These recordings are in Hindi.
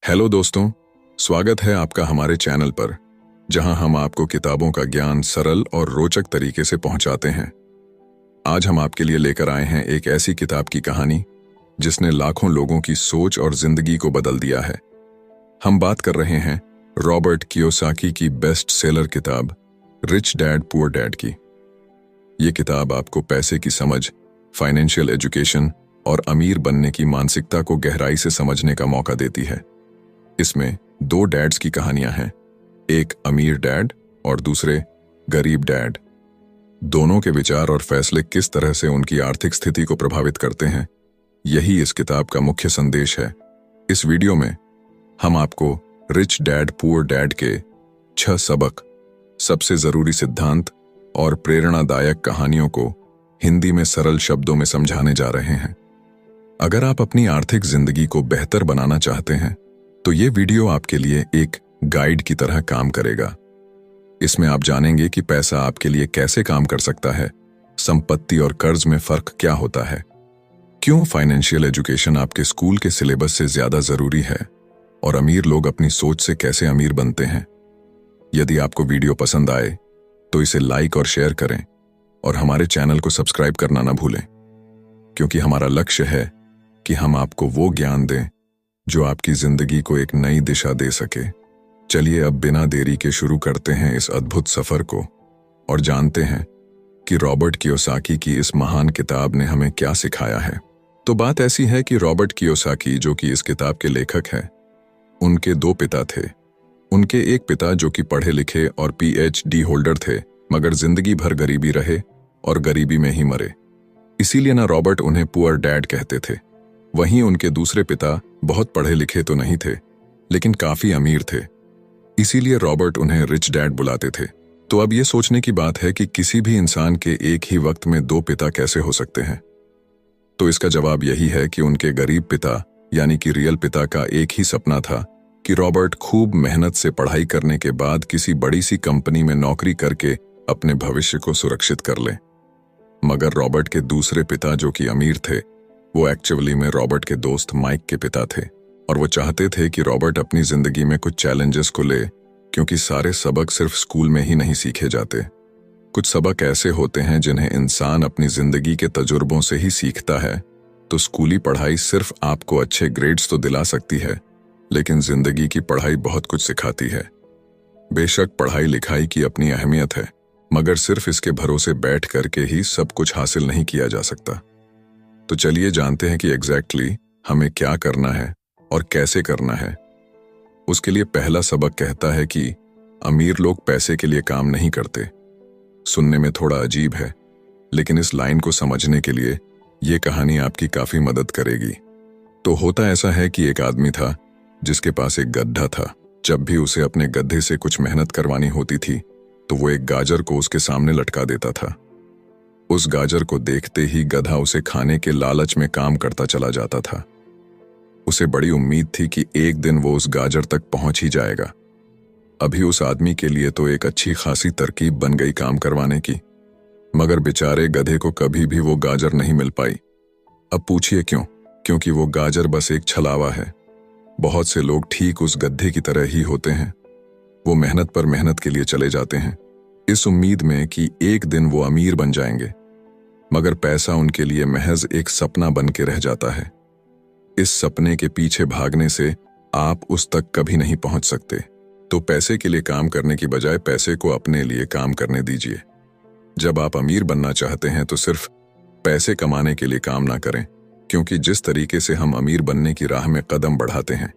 हेलो दोस्तों, स्वागत है आपका हमारे चैनल पर, जहां हम आपको किताबों का ज्ञान सरल और रोचक तरीके से पहुंचाते हैं। आज हम आपके लिए लेकर आए हैं एक ऐसी किताब की कहानी जिसने लाखों लोगों की सोच और जिंदगी को बदल दिया है। हम बात कर रहे हैं रॉबर्ट कियोसाकी की बेस्ट सेलर किताब रिच डैड पुअर डैड की। ये किताब आपको पैसे की समझ, फाइनेंशियल एजुकेशन और अमीर बनने की मानसिकता को गहराई से समझने का मौका देती है। इसमें दो डैड्स की कहानियां हैं, एक अमीर डैड और दूसरे गरीब डैड। दोनों के विचार और फैसले किस तरह से उनकी आर्थिक स्थिति को प्रभावित करते हैं, यही इस किताब का मुख्य संदेश है। इस वीडियो में हम आपको रिच डैड पुअर डैड के 6 सबक, सबसे जरूरी सिद्धांत और प्रेरणादायक कहानियों को हिंदी में सरल शब्दों में समझाने जा रहे हैं। अगर आप अपनी आर्थिक जिंदगी को बेहतर बनाना चाहते हैं तो ये वीडियो आपके लिए एक गाइड की तरह काम करेगा। इसमें आप जानेंगे कि पैसा आपके लिए कैसे काम कर सकता है, संपत्ति और कर्ज में फर्क क्या होता है, क्यों फाइनेंशियल एजुकेशन आपके स्कूल के सिलेबस से ज्यादा जरूरी है और अमीर लोग अपनी सोच से कैसे अमीर बनते हैं। यदि आपको वीडियो पसंद आए तो इसे लाइक और शेयर करें और हमारे चैनल को सब्सक्राइब करना ना भूलें, क्योंकि हमारा लक्ष्य है कि हम आपको वो ज्ञान दें जो आपकी जिंदगी को एक नई दिशा दे सके। चलिए अब बिना देरी के शुरू करते हैं इस अद्भुत सफर को और जानते हैं कि रॉबर्ट कियोसाकी की इस महान किताब ने हमें क्या सिखाया है। तो बात ऐसी है कि रॉबर्ट कियोसाकी, जो कि इस किताब के लेखक हैं, उनके 2 पिता थे। उनके एक पिता जो कि पढ़े लिखे और PhD होल्डर थे, मगर जिंदगी भर गरीबी रहे और गरीबी में ही मरे। इसीलिए ना रॉबर्ट उन्हें पुअर डैड कहते थे। वहीं उनके दूसरे पिता बहुत पढ़े लिखे तो नहीं थे, लेकिन काफी अमीर थे। इसीलिए रॉबर्ट उन्हें रिच डैड बुलाते थे। तो अब ये सोचने की बात है कि किसी भी इंसान के एक ही वक्त में 2 पिता कैसे हो सकते हैं। तो इसका जवाब यही है कि उनके गरीब पिता यानी कि रियल पिता का एक ही सपना था कि रॉबर्ट खूब मेहनत से पढ़ाई करने के बाद किसी बड़ी सी कंपनी में नौकरी करके अपने भविष्य को सुरक्षित कर ले। मगर रॉबर्ट के दूसरे पिता जो कि अमीर थे, वो एक्चुअली में रॉबर्ट के दोस्त माइक के पिता थे और वो चाहते थे कि रॉबर्ट अपनी जिंदगी में कुछ चैलेंजेस को ले, क्योंकि सारे सबक सिर्फ स्कूल में ही नहीं सीखे जाते। कुछ सबक ऐसे होते हैं जिन्हें इंसान अपनी जिंदगी के तजुर्बों से ही सीखता है। तो स्कूली पढ़ाई सिर्फ आपको अच्छे ग्रेड्स तो दिला सकती है, लेकिन जिंदगी की पढ़ाई बहुत कुछ सिखाती है। बेशक पढ़ाई लिखाई की अपनी अहमियत है, मगर सिर्फ इसके भरोसे बैठ करके ही सब कुछ हासिल नहीं किया जा सकता। तो चलिए जानते हैं कि एग्जैक्टली हमें क्या करना है और कैसे करना है। उसके लिए पहला सबक कहता है कि अमीर लोग पैसे के लिए काम नहीं करते। सुनने में थोड़ा अजीब है, लेकिन इस लाइन को समझने के लिए ये कहानी आपकी काफी मदद करेगी। तो होता ऐसा है कि एक आदमी था जिसके पास एक गड्ढा था। जब भी उसे अपने गड्ढे से कुछ मेहनत करवानी होती थी तो वो एक गाजर को उसके सामने लटका देता था। उस गाजर को देखते ही गधा उसे खाने के लालच में काम करता चला जाता था। उसे बड़ी उम्मीद थी कि एक दिन वो उस गाजर तक पहुंच ही जाएगा। अभी उस आदमी के लिए तो एक अच्छी खासी तरकीब बन गई काम करवाने की, मगर बेचारे गधे को कभी भी वो गाजर नहीं मिल पाई। अब पूछिए क्यों? क्योंकि वो गाजर बस एक छलावा है। बहुत से लोग ठीक उस गधे की तरह ही होते हैं। वो मेहनत पर मेहनत के लिए चले जाते हैं, इस उम्मीद में कि एक दिन वो अमीर बन जाएंगे, मगर पैसा उनके लिए महज एक सपना बन के रह जाता है। इस सपने के पीछे भागने से आप उस तक कभी नहीं पहुंच सकते। तो पैसे के लिए काम करने की बजाय पैसे को अपने लिए काम करने दीजिए। जब आप अमीर बनना चाहते हैं तो सिर्फ पैसे कमाने के लिए काम ना करें, क्योंकि जिस तरीके से हम अमीर बनने की राह में कदम बढ़ाते हैं,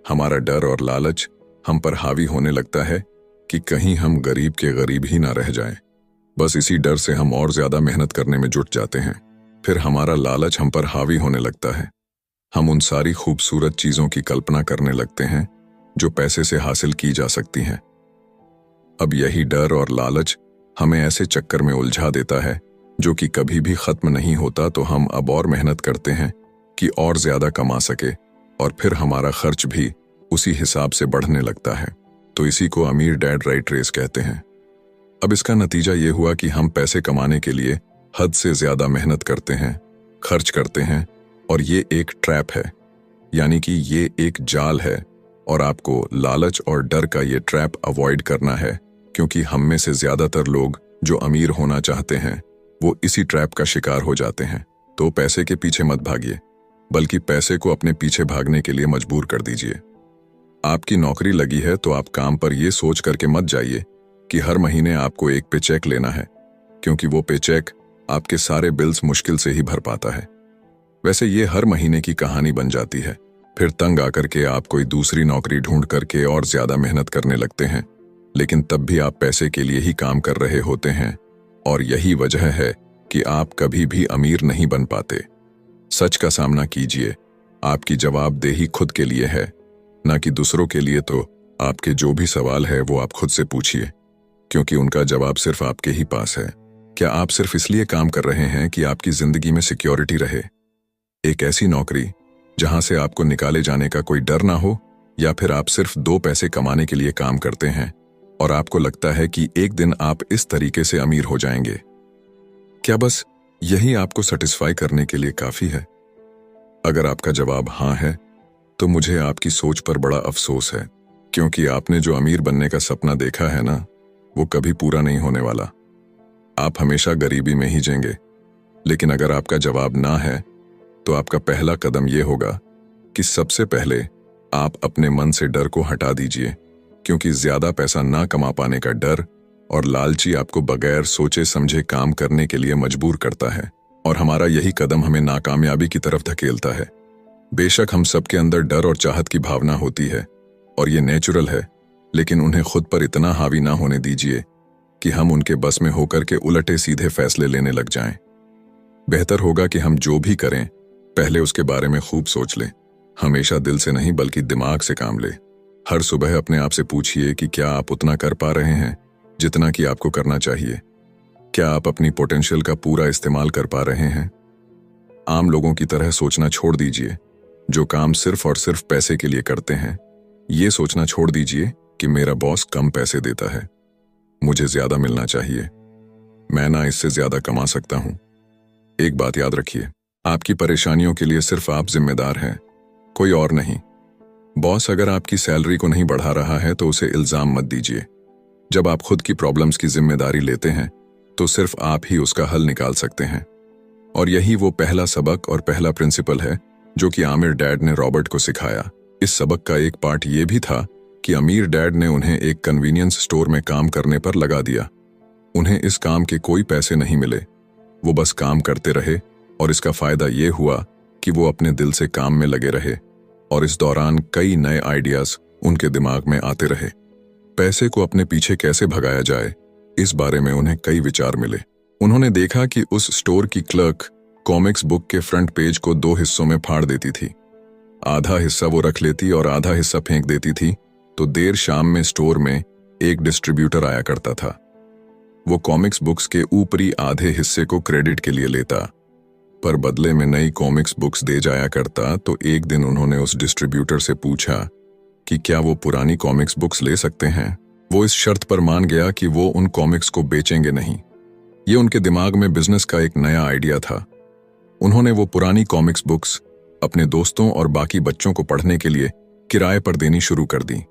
हमारा डर और लालच हम पर हावी होने लगता है कि कहीं हम गरीब के गरीब ही ना रह जाएं। बस इसी डर से हम और ज्यादा मेहनत करने में जुट जाते हैं। फिर हमारा लालच हम पर हावी होने लगता है। हम उन सारी खूबसूरत चीजों की कल्पना करने लगते हैं जो पैसे से हासिल की जा सकती हैं। अब यही डर और लालच हमें ऐसे चक्कर में उलझा देता है जो कि कभी भी खत्म नहीं होता। तो हम अब और मेहनत करते हैं कि और ज्यादा कमा सके, और फिर हमारा खर्च भी उसी हिसाब से बढ़ने लगता है। तो इसी को अमीर डैड राइट रेस कहते हैं। अब इसका नतीजा ये हुआ कि हम पैसे कमाने के लिए हद से ज्यादा मेहनत करते हैं, खर्च करते हैं, और ये एक ट्रैप है, यानी कि ये एक जाल है और आपको लालच और डर का ये ट्रैप अवॉइड करना है, क्योंकि हम में से ज्यादातर लोग जो अमीर होना चाहते हैं वो इसी ट्रैप का शिकार हो जाते हैं। तो पैसे के पीछे मत भागिए, बल्कि पैसे को अपने पीछे भागने के लिए मजबूर कर दीजिए। आपकी नौकरी लगी है तो आप काम पर यह सोच करके मत जाइए कि हर महीने आपको एक पे चेक लेना है, क्योंकि वो पे चेक आपके सारे बिल्स मुश्किल से ही भर पाता है। वैसे ये हर महीने की कहानी बन जाती है। फिर तंग आकर के आप कोई दूसरी नौकरी ढूंढ करके और ज्यादा मेहनत करने लगते हैं, लेकिन तब भी आप पैसे के लिए ही काम कर रहे होते हैं, और यही वजह है कि आप कभी भी अमीर नहीं बन पाते। सच का सामना कीजिए। आपकी जवाबदेही खुद के लिए है, ना कि दूसरों के लिए। तो आपके जो भी सवाल है वो आप खुद से पूछिए, क्योंकि उनका जवाब सिर्फ आपके ही पास है। क्या आप सिर्फ इसलिए काम कर रहे हैं कि आपकी जिंदगी में सिक्योरिटी रहे, एक ऐसी नौकरी जहां से आपको निकाले जाने का कोई डर ना हो, या फिर आप सिर्फ 2 पैसे कमाने के लिए काम करते हैं और आपको लगता है कि एक दिन आप इस तरीके से अमीर हो जाएंगे? क्या बस यही आपको सेटिस्फाई करने के लिए काफी है? अगर आपका जवाब हाँ है, तो मुझे आपकी सोच पर बड़ा अफसोस है, क्योंकि आपने जो अमीर बनने का सपना देखा है ना, वो कभी पूरा नहीं होने वाला। आप हमेशा गरीबी में ही जिएंगे। लेकिन अगर आपका जवाब ना है, तो आपका पहला कदम यह होगा कि सबसे पहले आप अपने मन से डर को हटा दीजिए, क्योंकि ज्यादा पैसा ना कमा पाने का डर और लालची आपको बगैर सोचे समझे काम करने के लिए मजबूर करता है, और हमारा यही कदम हमें नाकामयाबी की तरफ धकेलता है। बेशक हम सबके अंदर डर और चाहत की भावना होती है, और ये नेचुरल है, लेकिन उन्हें खुद पर इतना हावी ना होने दीजिए कि हम उनके बस में होकर के उलटे सीधे फैसले लेने लग जाएं। बेहतर होगा कि हम जो भी करें पहले उसके बारे में खूब सोच लें। हमेशा दिल से नहीं बल्कि दिमाग से काम लें। हर सुबह अपने आप से पूछिए कि क्या आप उतना कर पा रहे हैं जितना कि आपको करना चाहिए। क्या आप अपनी पोटेंशियल का पूरा इस्तेमाल कर पा रहे हैं? आम लोगों की तरह सोचना छोड़ दीजिए, जो काम सिर्फ और सिर्फ पैसे के लिए करते हैं। ये सोचना छोड़ दीजिए कि मेरा बॉस कम पैसे देता है, मुझे ज्यादा मिलना चाहिए, मैं ना इससे ज्यादा कमा सकता हूं। एक बात याद रखिए, आपकी परेशानियों के लिए सिर्फ आप जिम्मेदार हैं, कोई और नहीं। बॉस अगर आपकी सैलरी को नहीं बढ़ा रहा है तो उसे इल्जाम मत दीजिए। जब आप खुद की प्रॉब्लम्स की जिम्मेदारी लेते हैं तो सिर्फ आप ही उसका हल निकाल सकते हैं। और यही वो पहला सबक और पहला प्रिंसिपल है जो कि आमिर डैड ने रॉबर्ट को सिखाया। इस सबक का एक पार्ट ये भी था कि अमीर डैड ने उन्हें एक कन्वीनियंस स्टोर में काम करने पर लगा दिया। उन्हें इस काम के कोई पैसे नहीं मिले, वो बस काम करते रहे, और इसका फायदा ये हुआ कि वो अपने दिल से काम में लगे रहे, और इस दौरान कई नए आइडियाज उनके दिमाग में आते रहे। पैसे को अपने पीछे कैसे भगाया जाए, इस बारे में उन्हें कई विचार मिले। उन्होंने देखा कि उस स्टोर की क्लर्क कॉमिक्स बुक के फ्रंट पेज को 2 हिस्सों में फाड़ देती थी। आधा हिस्सा वो रख लेती और आधा हिस्सा फेंक देती थी, तो देर शाम में स्टोर में एक डिस्ट्रीब्यूटर आया करता था। वो कॉमिक्स बुक्स के ऊपरी आधे हिस्से को क्रेडिट के लिए लेता, पर बदले में नई कॉमिक्स बुक्स दे जाया करता। तो एक दिन उन्होंने उस डिस्ट्रीब्यूटर से पूछा कि क्या वो पुरानी कॉमिक्स बुक्स ले सकते हैं। वो इस शर्त पर मान गया कि वो उन कॉमिक्स को बेचेंगे नहीं। ये उनके दिमाग में बिजनेस का एक नया आइडिया था। उन्होंने वो पुरानी कॉमिक्स बुक्स अपने दोस्तों और बाकी बच्चों को पढ़ने के लिए किराए पर देनी शुरू कर दी।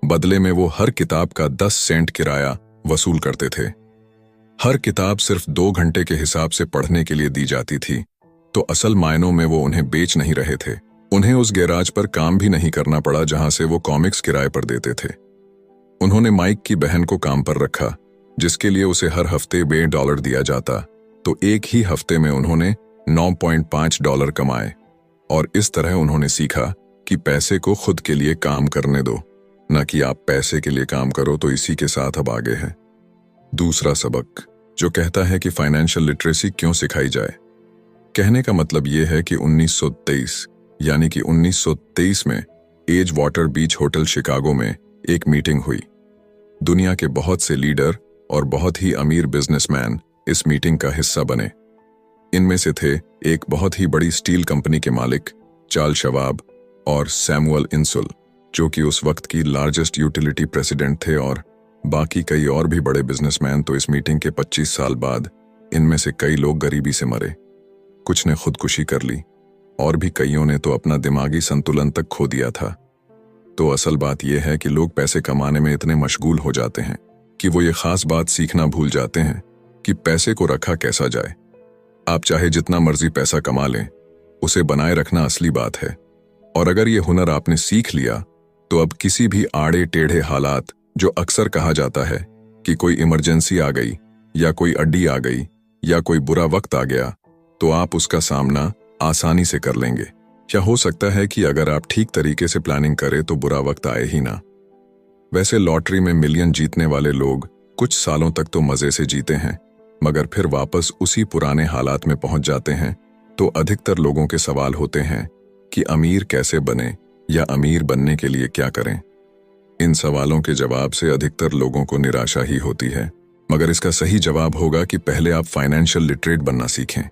बदले में वो हर किताब का 10 सेंट किराया वसूल करते थे। हर किताब सिर्फ 2 घंटे के हिसाब से पढ़ने के लिए दी जाती थी, तो असल मायनों में वो उन्हें बेच नहीं रहे थे। उन्हें उस गैराज पर काम भी नहीं करना पड़ा जहां से वो कॉमिक्स किराए पर देते थे। उन्होंने माइक की बहन को काम पर रखा, जिसके लिए उसे हर हफ्ते $2 दिया जाता। तो एक ही हफ्ते में उन्होंने $9.5 कमाए, और इस तरह उन्होंने सीखा कि पैसे को खुद के लिए काम करने दो, न कि आप पैसे के लिए काम करो। तो इसी के साथ अब आगे है दूसरा सबक, जो कहता है कि फाइनेंशियल लिटरेसी क्यों सिखाई जाए। कहने का मतलब यह है कि 1923 यानी कि 1923 में एज वाटर बीच होटल शिकागो में एक मीटिंग हुई। दुनिया के बहुत से लीडर और बहुत ही अमीर बिजनेसमैन इस मीटिंग का हिस्सा बने। इनमें से थे एक बहुत ही बड़ी स्टील कंपनी के मालिक चार्ल्स शवाब और सैमुअल इंसुल, जो कि उस वक्त की लार्जेस्ट यूटिलिटी प्रेसिडेंट थे, और बाकी कई और भी बड़े बिजनेसमैन। तो इस मीटिंग के 25 साल बाद इनमें से कई लोग गरीबी से मरे, कुछ ने खुदकुशी कर ली, और भी कईयों ने तो अपना दिमागी संतुलन तक खो दिया था। तो असल बात यह है कि लोग पैसे कमाने में इतने मशगूल हो जाते हैं कि वो ये खास बात सीखना भूल जाते हैं कि पैसे को रखा कैसा जाए। आप चाहे जितना मर्जी पैसा कमा लें, उसे बनाए रखना असली बात है। और अगर ये हुनर आपने सीख लिया तो अब किसी भी आड़े टेढ़े हालात, जो अक्सर कहा जाता है कि कोई इमरजेंसी आ गई या कोई अड्डी आ गई या कोई बुरा वक्त आ गया, तो आप उसका सामना आसानी से कर लेंगे। या हो सकता है कि अगर आप ठीक तरीके से प्लानिंग करें तो बुरा वक्त आए ही ना। वैसे लॉटरी में मिलियन जीतने वाले लोग कुछ सालों तक तो मजे से जीते हैं, मगर फिर वापस उसी पुराने हालात में पहुंच जाते हैं। तो अधिकतर लोगों के सवाल होते हैं कि अमीर कैसे बने या अमीर बनने के लिए क्या करें। इन सवालों के जवाब से अधिकतर लोगों को निराशा ही होती है, मगर इसका सही जवाब होगा कि पहले आप फाइनेंशियल लिटरेट बनना सीखें।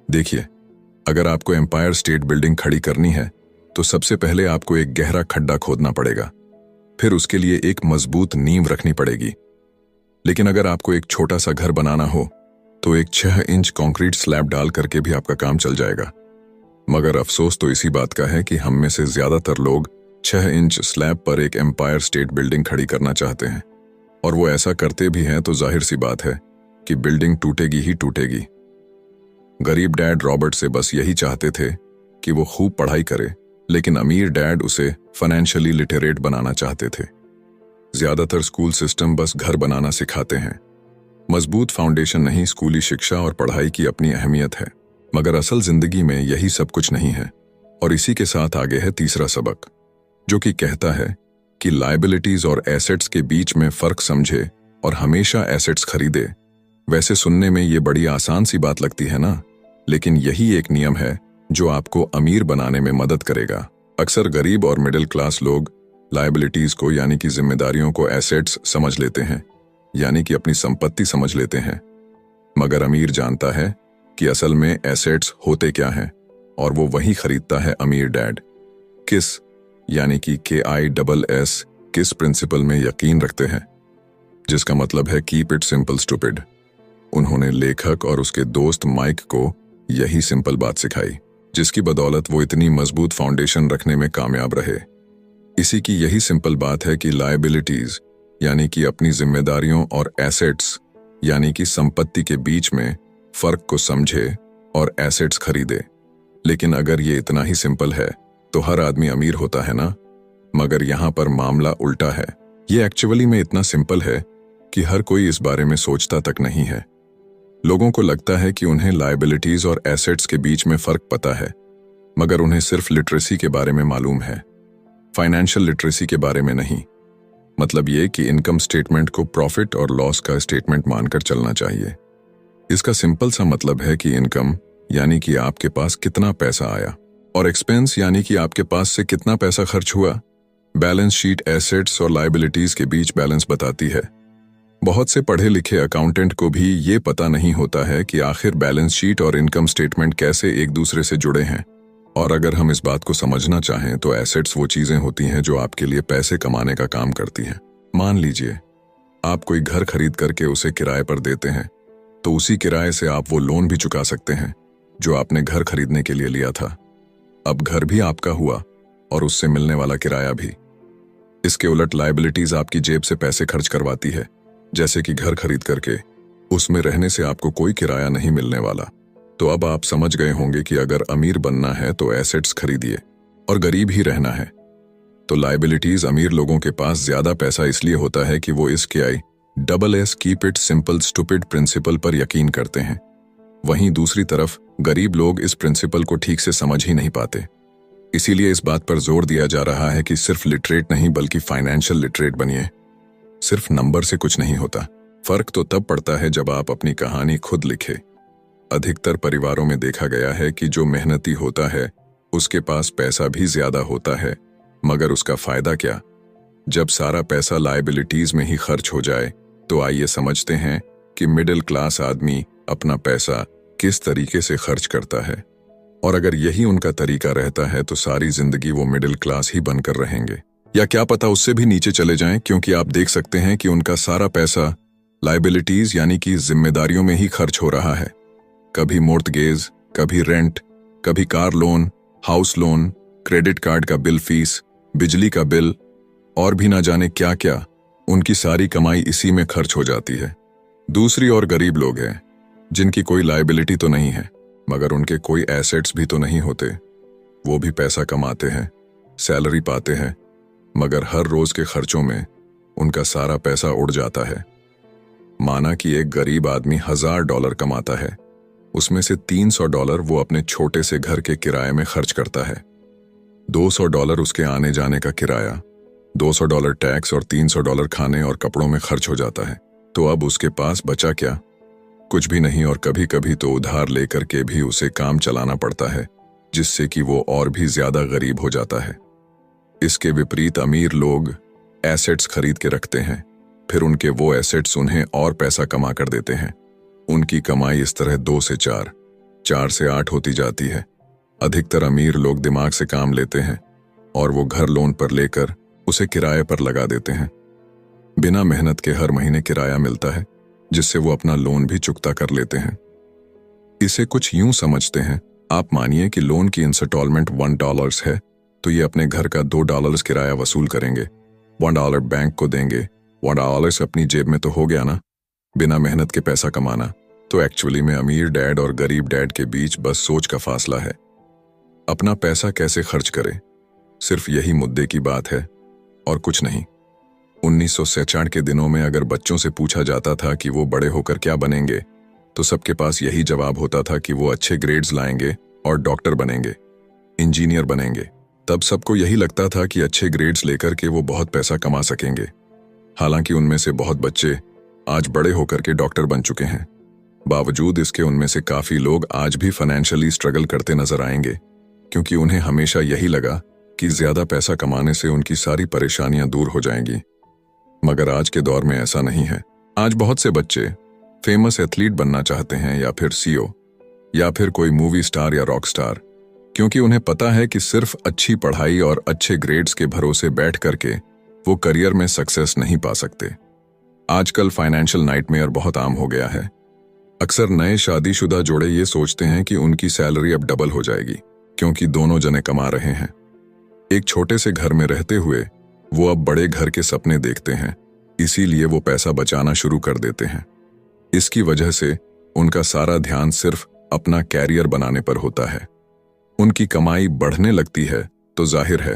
देखिए, अगर आपको एम्पायर स्टेट बिल्डिंग खड़ी करनी है तो सबसे पहले आपको एक गहरा खड्डा खोदना पड़ेगा, फिर उसके लिए एक मजबूत नींव रखनी पड़ेगी। लेकिन अगर आपको एक छोटा सा घर बनाना हो तो एक 6 इंच कंक्रीट स्लैब डाल करके भी आपका काम चल जाएगा। मगर अफसोस तो इसी बात का है कि हम में से ज्यादातर लोग 6 इंच स्लैब पर एक एम्पायर स्टेट बिल्डिंग खड़ी करना चाहते हैं, और वो ऐसा करते भी हैं तो जाहिर सी बात है कि बिल्डिंग टूटेगी ही टूटेगी। गरीब डैड रॉबर्ट से बस यही चाहते थे कि वो खूब पढ़ाई करे, लेकिन अमीर डैड उसे फाइनेंशियली लिटरेट बनाना चाहते थे। ज्यादातर स्कूल सिस्टम बस घर बनाना सिखाते हैं, मजबूत फाउंडेशन नहीं। स्कूली शिक्षा और पढ़ाई की अपनी अहमियत है, मगर असल जिंदगी में यही सब कुछ नहीं है। और इसी के साथ आगे है तीसरा सबक, जो कि कहता है कि लायबिलिटीज और एसेट्स के बीच में फर्क समझे और हमेशा एसेट्स खरीदे। वैसे सुनने में ये बड़ी आसान सी बात लगती है ना, लेकिन यही एक नियम है जो आपको अमीर बनाने में मदद करेगा। अक्सर गरीब और मिडिल क्लास लोग लायबिलिटीज को यानी कि जिम्मेदारियों को एसेट्स समझ लेते हैं, यानी कि अपनी संपत्ति समझ लेते हैं। मगर अमीर जानता है कि असल में एसेट्स होते क्या हैं, और वो वही खरीदता है अमीर डैड। किस यानी कि KISS किस प्रिंसिपल में यकीन रखते हैं, जिसका मतलब है कीप इट सिंपल स्टूपिड। उन्होंने लेखक और उसके दोस्त माइक को यही सिंपल बात सिखाई, जिसकी बदौलत वो इतनी मजबूत फाउंडेशन रखने में कामयाब रहे। इसी की यही सिंपल बात है कि लायबिलिटीज यानी कि अपनी जिम्मेदारियों और एसेट्स यानी कि संपत्ति के बीच में फर्क को समझे और एसेट्स खरीदे। लेकिन अगर ये इतना ही सिंपल है तो हर आदमी अमीर होता है ना। मगर यहाँ पर मामला उल्टा है। ये एक्चुअली में इतना सिंपल है कि हर कोई इस बारे में सोचता तक नहीं है। लोगों को लगता है कि उन्हें लायबिलिटीज और एसेट्स के बीच में फर्क पता है, मगर उन्हें सिर्फ लिटरेसी के बारे में मालूम है, फाइनेंशियल लिटरेसी के बारे में नहीं। मतलब ये कि इनकम स्टेटमेंट को प्रॉफिट और लॉस का स्टेटमेंट मानकर चलना चाहिए। इसका सिंपल सा मतलब है कि इनकम यानी कि आपके पास कितना पैसा आया, और एक्सपेंस यानी कि आपके पास से कितना पैसा खर्च हुआ। बैलेंस शीट एसेट्स और लायबिलिटीज के बीच बैलेंस बताती है। बहुत से पढ़े लिखे अकाउंटेंट को भी ये पता नहीं होता है कि आखिर बैलेंस शीट और इनकम स्टेटमेंट कैसे एक दूसरे से जुड़े हैं। और अगर हम इस बात को समझना चाहें तो एसेट्स वो चीजें होती हैं जो आपके लिए पैसे कमाने का काम करती हैं। मान लीजिए आप कोई घर खरीद करके उसे किराए पर देते हैं, तो उसी किराए से आप वो लोन भी चुका सकते हैं जो आपने घर खरीदने के लिए लिया था। अब घर भी आपका हुआ और उससे मिलने वाला किराया भी। इसके उलट लायबिलिटीज आपकी जेब से पैसे खर्च करवाती है, जैसे कि घर खरीद करके उसमें रहने से आपको कोई किराया नहीं मिलने वाला। तो अब आप समझ गए होंगे कि अगर अमीर बनना है तो एसेट्स खरीदिए, और गरीब ही रहना है तो लायबिलिटीज। अमीर लोगों के पास ज्यादा पैसा इसलिए होता है कि वो इस KISS keep it simple stupid principle पर यकीन करते हैं। वहीं दूसरी तरफ गरीब लोग इस प्रिंसिपल को ठीक से समझ ही नहीं पाते। इसीलिए इस बात पर जोर दिया जा रहा है कि सिर्फ लिटरेट नहीं बल्कि फाइनेंशियल लिटरेट बनिए। सिर्फ नंबर से कुछ नहीं होता। फर्क तो तब पड़ता है जब आप अपनी कहानी खुद लिखे। अधिकतर परिवारों में देखा गया है कि जो मेहनती होता है उसके पास पैसा भी ज्यादा होता है, मगर उसका फायदा क्या? जब सारा पैसा लायबिलिटीज में ही खर्च हो जाए तो आइए समझते हैं कि मिडिल क्लास आदमी अपना पैसा किस तरीके से खर्च करता है। और अगर यही उनका तरीका रहता है तो सारी जिंदगी वो मिडिल क्लास ही बनकर रहेंगे, या क्या पता उससे भी नीचे चले जाएं, क्योंकि आप देख सकते हैं कि उनका सारा पैसा लायबिलिटीज यानी कि जिम्मेदारियों में ही खर्च हो रहा है। कभी मोर्टगेज, कभी रेंट, कभी car loan, house loan, credit card का बिल फीस, बिजली का बिल और भी ना जाने क्या क्या, उनकी सारी कमाई इसी में खर्च हो जाती है। दूसरी ओर गरीब लोग हैं जिनकी कोई लायबिलिटी तो नहीं है, मगर उनके कोई एसेट्स भी तो नहीं होते। वो भी पैसा कमाते हैं, सैलरी पाते हैं, मगर हर रोज के खर्चों में उनका सारा पैसा उड़ जाता है। माना कि एक गरीब आदमी $1000 कमाता है, उसमें से $300 वो अपने छोटे से घर के किराए में खर्च करता है, $200 उसके आने जाने का किराया, $200 टैक्स और $300 खाने और कपड़ों में खर्च हो जाता है। तो अब उसके पास बचा क्या? कुछ भी नहीं, और कभी कभी तो उधार लेकर के भी उसे काम चलाना पड़ता है, जिससे कि वो और भी ज्यादा गरीब हो जाता है। इसके विपरीत अमीर लोग एसेट्स खरीद के रखते हैं, फिर उनके वो एसेट्स उन्हें और पैसा कमा कर देते हैं। उनकी कमाई इस तरह 2 से 4, 4 से 8 होती जाती है। अधिकतर अमीर लोग दिमाग से काम लेते हैं और वो घर लोन पर लेकर उसे किराए पर लगा देते हैं। बिना मेहनत के हर महीने किराया मिलता है, जिससे वो अपना लोन भी चुकता कर लेते हैं। इसे कुछ यूं समझते हैं, आप मानिए कि लोन की इंस्टॉलमेंट $1 है, तो ये अपने घर का $2 किराया वसूल करेंगे, $1 बैंक को देंगे, $1 अपनी जेब में तो हो गया ना, बिना मेहनत के पैसा कमाना। तो एक्चुअली में अमीर डैड और गरीब डैड के बीच बस सोच का फासला है। अपना पैसा कैसे खर्च करें, सिर्फ यही मुद्दे की बात है और कुछ नहीं। 1966 के दिनों में अगर बच्चों से पूछा जाता था कि वो बड़े होकर क्या बनेंगे, तो सबके पास यही जवाब होता था कि वो अच्छे ग्रेड्स लाएंगे और डॉक्टर बनेंगे, इंजीनियर बनेंगे। तब सबको यही लगता था कि अच्छे ग्रेड्स लेकर के वो बहुत पैसा कमा सकेंगे। हालांकि उनमें से बहुत बच्चे आज बड़े होकर के डॉक्टर बन चुके हैं। बावजूद इसके उनमें से काफी लोग आज भी फाइनेंशियली स्ट्रगल करते नजर आएंगे, क्योंकि उन्हें हमेशा यही लगा कि ज्यादा पैसा कमाने से उनकी सारी परेशानियां दूर हो जाएंगी। मगर आज के दौर में ऐसा नहीं है। आज बहुत से बच्चे फेमस एथलीट बनना चाहते हैं, या फिर सीईओ, या फिर कोई मूवी स्टार या रॉक स्टार, क्योंकि उन्हें पता है कि सिर्फ अच्छी पढ़ाई और अच्छे ग्रेड्स के भरोसे बैठ करके वो करियर में सक्सेस नहीं पा सकते। आजकल फाइनेंशियल नाइटमेयर बहुत आम हो गया है। अक्सर नए शादीशुदा जोड़े ये सोचते हैं कि उनकी सैलरी अब डबल हो जाएगी, क्योंकि दोनों जने कमा रहे हैं। एक छोटे से घर में रहते हुए वो अब बड़े घर के सपने देखते हैं, इसीलिए वो पैसा बचाना शुरू कर देते हैं। इसकी वजह से उनका सारा ध्यान सिर्फ अपना कैरियर बनाने पर होता है। उनकी कमाई बढ़ने लगती है तो जाहिर है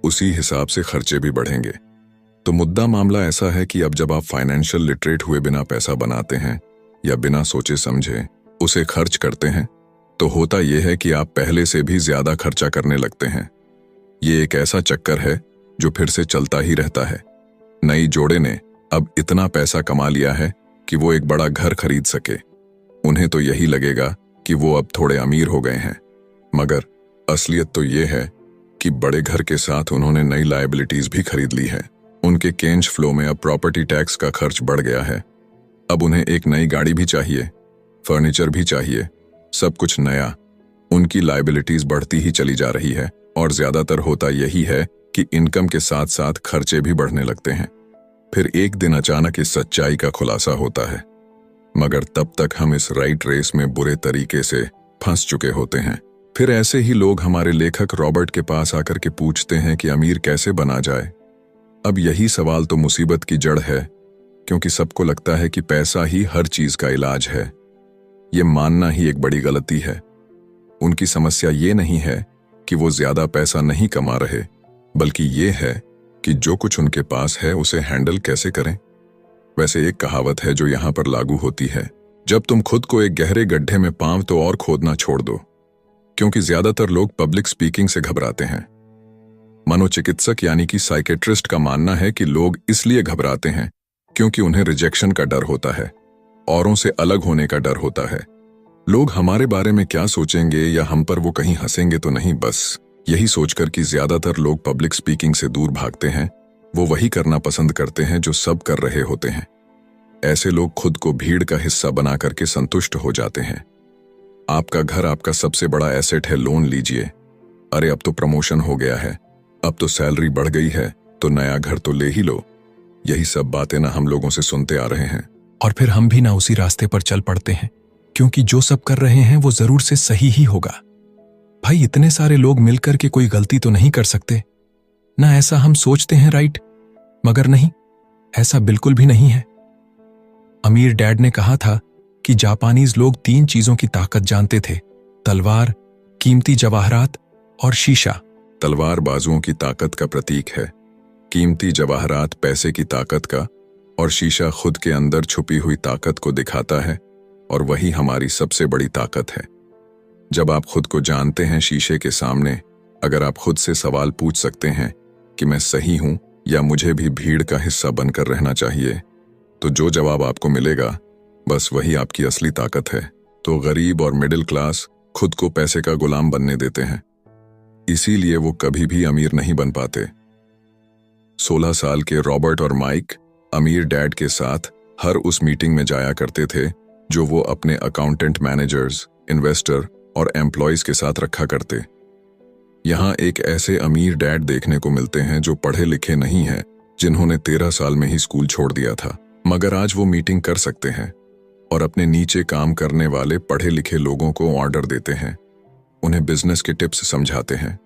उसी हिसाब से खर्चे भी बढ़ेंगे। तो मुद्दा मामला ऐसा है कि अब जब आप फाइनेंशियल लिटरेट हुए बिना पैसा बनाते हैं या बिना सोचे समझे उसे खर्च करते हैं, तो होता यह है कि आप पहले से भी ज्यादा खर्चा करने लगते हैं। ये एक ऐसा चक्कर है जो फिर से चलता ही रहता है। नई जोड़े ने अब इतना पैसा कमा लिया है कि वो एक बड़ा घर खरीद सके। उन्हें तो यही लगेगा कि वो अब थोड़े अमीर हो गए हैं, मगर असलियत तो ये है कि बड़े घर के साथ उन्होंने नई लायबिलिटीज भी खरीद ली है। उनके कैश फ्लो में अब प्रॉपर्टी टैक्स का खर्च बढ़ गया है। अब उन्हें एक नई गाड़ी भी चाहिए, फर्नीचर भी चाहिए, सब कुछ नया। उनकी लायबिलिटीज बढ़ती ही चली जा रही है, और ज्यादातर होता यही है कि इनकम के साथ साथ खर्चे भी बढ़ने लगते हैं। फिर एक दिन अचानक इस सच्चाई का खुलासा होता है, मगर तब तक हम इस राइट रेस में बुरे तरीके से फंस चुके होते हैं। फिर ऐसे ही लोग हमारे लेखक रॉबर्ट के पास आकर के पूछते हैं कि अमीर कैसे बना जाए। अब यही सवाल तो मुसीबत की जड़ है, क्योंकि सबको लगता है कि पैसा ही हर चीज का इलाज है। ये मानना ही एक बड़ी गलती है। उनकी समस्या ये नहीं है कि वो ज्यादा पैसा नहीं कमा रहे, बल्कि ये है कि जो कुछ उनके पास है उसे हैंडल कैसे करें। वैसे एक कहावत है जो यहाँ पर लागू होती है, जब तुम खुद को एक गहरे गड्ढे में पांव तो और खोदना छोड़ दो, क्योंकि ज्यादातर लोग पब्लिक स्पीकिंग से घबराते हैं। मनोचिकित्सक यानी कि साइकेट्रिस्ट का मानना है कि लोग इसलिए घबराते हैं क्योंकि उन्हें रिजेक्शन का डर होता है, औरों से अलग होने का डर होता है। लोग हमारे बारे में क्या सोचेंगे या हम पर वो कहीं हंसेंगे तो नहीं, बस यही सोचकर कि ज्यादातर लोग पब्लिक स्पीकिंग से दूर भागते हैं। वो वही करना पसंद करते हैं जो सब कर रहे होते हैं। ऐसे लोग खुद को भीड़ का हिस्सा बना करके संतुष्ट हो जाते हैं। आपका घर आपका सबसे बड़ा एसेट है, लोन लीजिए। अरे अब तो प्रमोशन हो गया है, अब तो सैलरी बढ़ गई है, तो नया घर तो ले ही लो। यही सब बातें ना हम लोगों से सुनते आ रहे हैं, और फिर हम भी ना उसी रास्ते पर चल पड़ते हैं, क्योंकि जो सब कर रहे हैं वो जरूर से सही ही होगा। भाई इतने सारे लोग मिलकर के कोई गलती तो नहीं कर सकते। ना ऐसा हम सोचते हैं, राइट? मगर नहीं, ऐसा बिल्कुल भी नहीं है। अमीर डैड ने कहा था कि जापानीज लोग 3 चीजों की ताकत जानते थे: तलवार, कीमती जवाहरात और शीशा। तलवार बाजुओं की ताकत का प्रतीक है, कीमती जवाहरात पैसे की ताकत का, और शीशा खुद के अंदर छुपी हुई ताकत को दिखाता है, और वही हमारी सबसे बड़ी ताकत है। जब आप खुद को जानते हैं शीशे के सामने, अगर आप खुद से सवाल पूछ सकते हैं कि मैं सही हूं या मुझे भी भीड़ का हिस्सा बनकर रहना चाहिए, तो जो जवाब आपको मिलेगा बस वही आपकी असली ताकत है। तो गरीब और मिडिल क्लास खुद को पैसे का गुलाम बनने देते हैं, इसीलिए वो कभी भी अमीर नहीं बन पाते। 16 साल के रॉबर्ट और माइक अमीर डैड के साथ हर उस मीटिंग में जाया करते थे जो वो अपने अकाउंटेंट, मैनेजर्स, इन्वेस्टर और एम्प्लॉयज के साथ रखा करते। यहाँ एक ऐसे अमीर डैड देखने को मिलते हैं जो पढ़े लिखे नहीं हैं, जिन्होंने 13 साल में ही स्कूल छोड़ दिया था, मगर आज वो मीटिंग कर सकते हैं और अपने नीचे काम करने वाले पढ़े लिखे लोगों को ऑर्डर देते हैं, उन्हें बिजनेस के टिप्स समझाते हैं।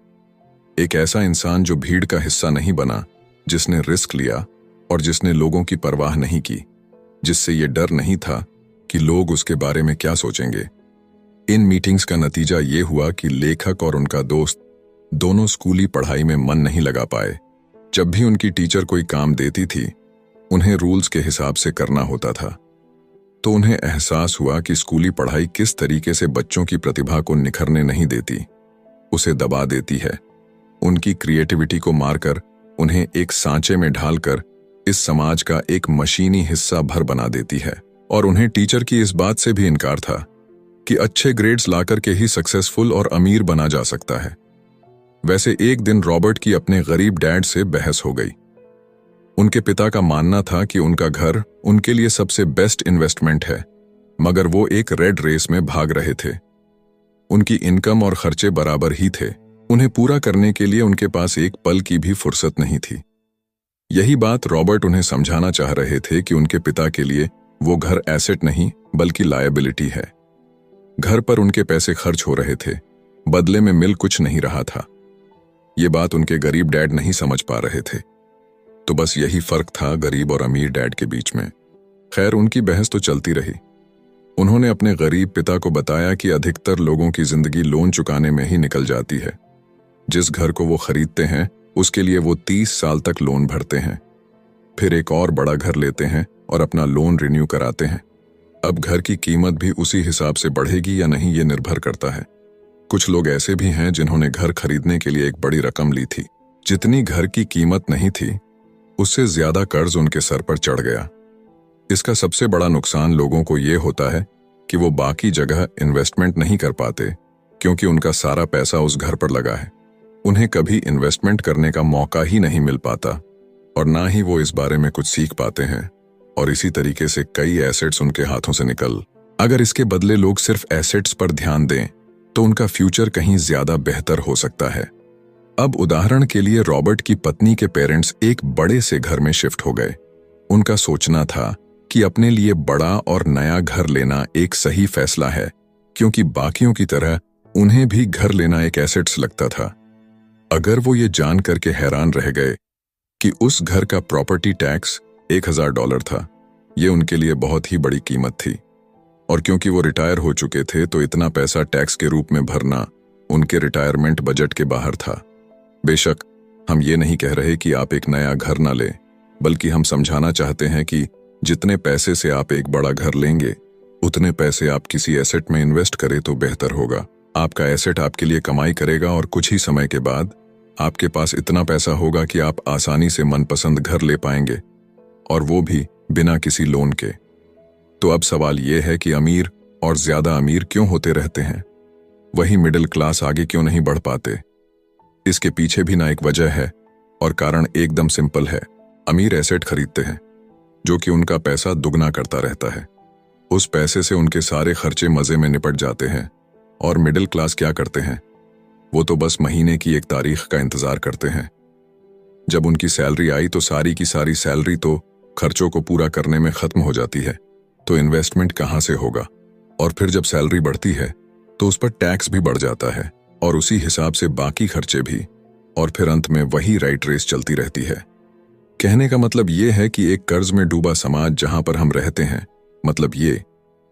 एक ऐसा इंसान जो भीड़ का हिस्सा नहीं बना, जिसने रिस्क लिया और जिसने लोगों की परवाह नहीं की, जिससे ये डर नहीं था कि लोग उसके बारे में क्या सोचेंगे। इन मीटिंग्स का नतीजा ये हुआ कि लेखक और उनका दोस्त दोनों स्कूली पढ़ाई में मन नहीं लगा पाए। जब भी उनकी टीचर कोई काम देती थी, उन्हें रूल्स के हिसाब से करना होता था, तो उन्हें एहसास हुआ कि स्कूली पढ़ाई किस तरीके से बच्चों की प्रतिभा को निखरने नहीं देती, उसे दबा देती है। उनकी क्रिएटिविटी को मारकर, उन्हें एक सांचे में ढालकर इस समाज का एक मशीनी हिस्सा भर बना देती है। और उन्हें टीचर की इस बात से भी इनकार था कि अच्छे ग्रेड्स लाकर के ही सक्सेसफुल और अमीर बना जा सकता है। वैसे एक दिन रॉबर्ट की अपने गरीब डैड से बहस हो गई। उनके पिता का मानना था कि उनका घर उनके लिए सबसे बेस्ट इन्वेस्टमेंट है, मगर वो एक रेड रेस में भाग रहे थे। उनकी इनकम और खर्चे बराबर ही थे, उन्हें पूरा करने के लिए उनके पास एक पल की भी फुर्सत नहीं थी। यही बात रॉबर्ट उन्हें समझाना चाह रहे थे कि उनके पिता के लिए वो घर एसेट नहीं बल्कि लायबिलिटी है। घर पर उनके पैसे खर्च हो रहे थे, बदले में मिल कुछ नहीं रहा था। ये बात उनके गरीब डैड नहीं समझ पा रहे थे। तो बस यही फर्क था गरीब और अमीर डैड के बीच में। खैर, उनकी बहस तो चलती रही। उन्होंने अपने गरीब पिता को बताया कि अधिकतर लोगों की जिंदगी लोन चुकाने में ही निकल जाती है। जिस घर को वो खरीदते हैं उसके लिए वो 30 साल तक लोन भरते हैं, फिर एक और बड़ा घर लेते हैं और अपना लोन रिन्यू कराते हैं। अब घर की कीमत भी उसी हिसाब से बढ़ेगी या नहीं, ये निर्भर करता है। कुछ लोग ऐसे भी हैं जिन्होंने घर खरीदने के लिए एक बड़ी रकम ली थी। जितनी घर की कीमत नहीं थी, उससे ज्यादा कर्ज उनके सर पर चढ़ गया। इसका सबसे बड़ा नुकसान लोगों को ये होता है कि वो बाकी जगह इन्वेस्टमेंट नहीं कर पाते, क्योंकि उनका सारा पैसा उस घर पर लगा है। उन्हें कभी इन्वेस्टमेंट करने का मौका ही नहीं मिल पाता और ना ही वो इस बारे में कुछ सीख पाते हैं, और इसी तरीके से कई एसेट्स उनके हाथों से निकल। अगर इसके बदले लोग सिर्फ एसेट्स पर ध्यान दें तो उनका फ्यूचर कहीं ज्यादा बेहतर हो सकता है। अब उदाहरण के लिए रॉबर्ट की पत्नी के पेरेंट्स एक बड़े से घर में शिफ्ट हो गए। उनका सोचना था कि अपने लिए बड़ा और नया घर लेना एक सही फैसला है, क्योंकि बाकियों की तरह उन्हें भी घर लेना एक एसेट्स लगता था। अगर वो ये जान करके हैरान रह गए कि उस घर का प्रॉपर्टी टैक्स $1000 था, ये उनके लिए बहुत ही बड़ी कीमत थी, और क्योंकि वो रिटायर हो चुके थे तो इतना पैसा टैक्स के रूप में भरना उनके रिटायरमेंट बजट के बाहर था। बेशक हम ये नहीं कह रहे कि आप एक नया घर ना लें, बल्कि हम समझाना चाहते हैं कि जितने पैसे से आप एक बड़ा घर लेंगे, उतने पैसे आप किसी एसेट में इन्वेस्ट करें तो बेहतर होगा। आपका एसेट आपके लिए कमाई करेगा और कुछ ही समय के बाद आपके पास इतना पैसा होगा कि आप आसानी से मनपसंद घर ले पाएंगे, और वो भी बिना किसी लोन के। तो अब सवाल ये है कि अमीर और ज्यादा अमीर क्यों होते रहते हैं, वही मिडिल क्लास आगे क्यों नहीं बढ़ पाते? इसके पीछे भी ना एक वजह है, और कारण एकदम सिंपल है। अमीर एसेट खरीदते हैं जो कि उनका पैसा दुगना करता रहता है। उस पैसे से उनके सारे खर्चे मजे में निपट जाते हैं, और मिडिल क्लास क्या करते हैं? वो तो बस महीने की एक तारीख का इंतजार करते हैं। जब उनकी सैलरी आई तो सारी की सारी सैलरी तो खर्चों को पूरा करने में खत्म हो जाती है, तो इन्वेस्टमेंट कहाँ से होगा? और फिर जब सैलरी बढ़ती है तो उस पर टैक्स भी बढ़ जाता है, और उसी हिसाब से बाकी खर्चे भी। और फिर अंत में वही राइट रेस चलती रहती है। कहने का मतलब ये है कि एक कर्ज में डूबा समाज जहां पर हम रहते हैं, मतलब ये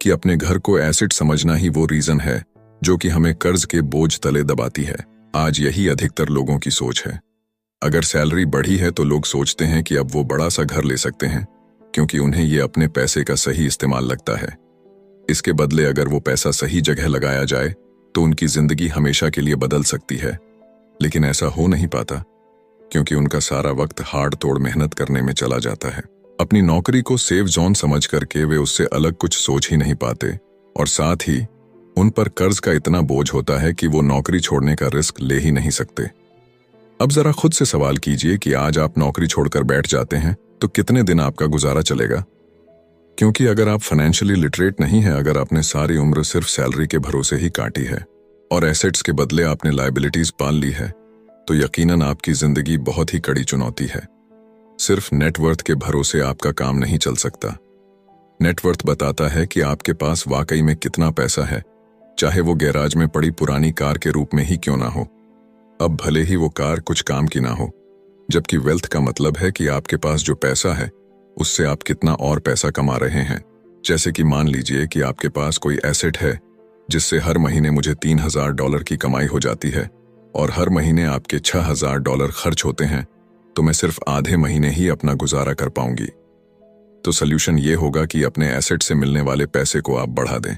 कि अपने घर को एसेट समझना ही वो रीजन है जो कि हमें कर्ज के बोझ तले दबाती है। आज यही अधिकतर लोगों की सोच है। अगर सैलरी बढ़ी है तो लोग सोचते हैं कि अब वो बड़ा सा घर ले सकते हैं, क्योंकि उन्हें ये अपने पैसे का सही इस्तेमाल लगता है। इसके बदले अगर वो पैसा सही जगह लगाया जाए तो उनकी जिंदगी हमेशा के लिए बदल सकती है। लेकिन ऐसा हो नहीं पाता, क्योंकि उनका सारा वक्त हाड़ तोड़ मेहनत करने में चला जाता है। अपनी नौकरी को सेफ जोन समझ करके वे उससे अलग कुछ सोच ही नहीं पाते, और साथ ही उन पर कर्ज का इतना बोझ होता है कि वो नौकरी छोड़ने का रिस्क ले ही नहीं सकते। अब जरा खुद से सवाल कीजिए कि आज आप नौकरी छोड़कर बैठ जाते हैं तो कितने दिन आपका गुजारा चलेगा? क्योंकि अगर आप फाइनेंशियली लिटरेट नहीं है, अगर आपने सारी उम्र सिर्फ सैलरी के भरोसे ही काटी है और एसेट्स के बदले आपने लायबिलिटीज पाल ली है, तो यकीनन आपकी जिंदगी बहुत ही कड़ी चुनौती है। सिर्फ नेटवर्थ के भरोसे आपका काम नहीं चल सकता। नेटवर्थ बताता है कि आपके पास वाकई में कितना पैसा है, चाहे वो गैराज में पड़ी पुरानी कार के रूप में ही क्यों ना हो। अब भले ही वो कार कुछ काम की ना हो, जबकि वेल्थ का मतलब है कि आपके पास जो पैसा है उससे आप कितना और पैसा कमा रहे हैं। जैसे कि मान लीजिए कि आपके पास कोई एसेट है जिससे हर महीने मुझे $3000 की कमाई हो जाती है और हर महीने आपके $6000 खर्च होते हैं, तो मैं सिर्फ आधे महीने ही अपना गुजारा कर पाऊंगी। तो सल्यूशन ये होगा कि अपने एसेट से मिलने वाले पैसे को आप बढ़ा दें।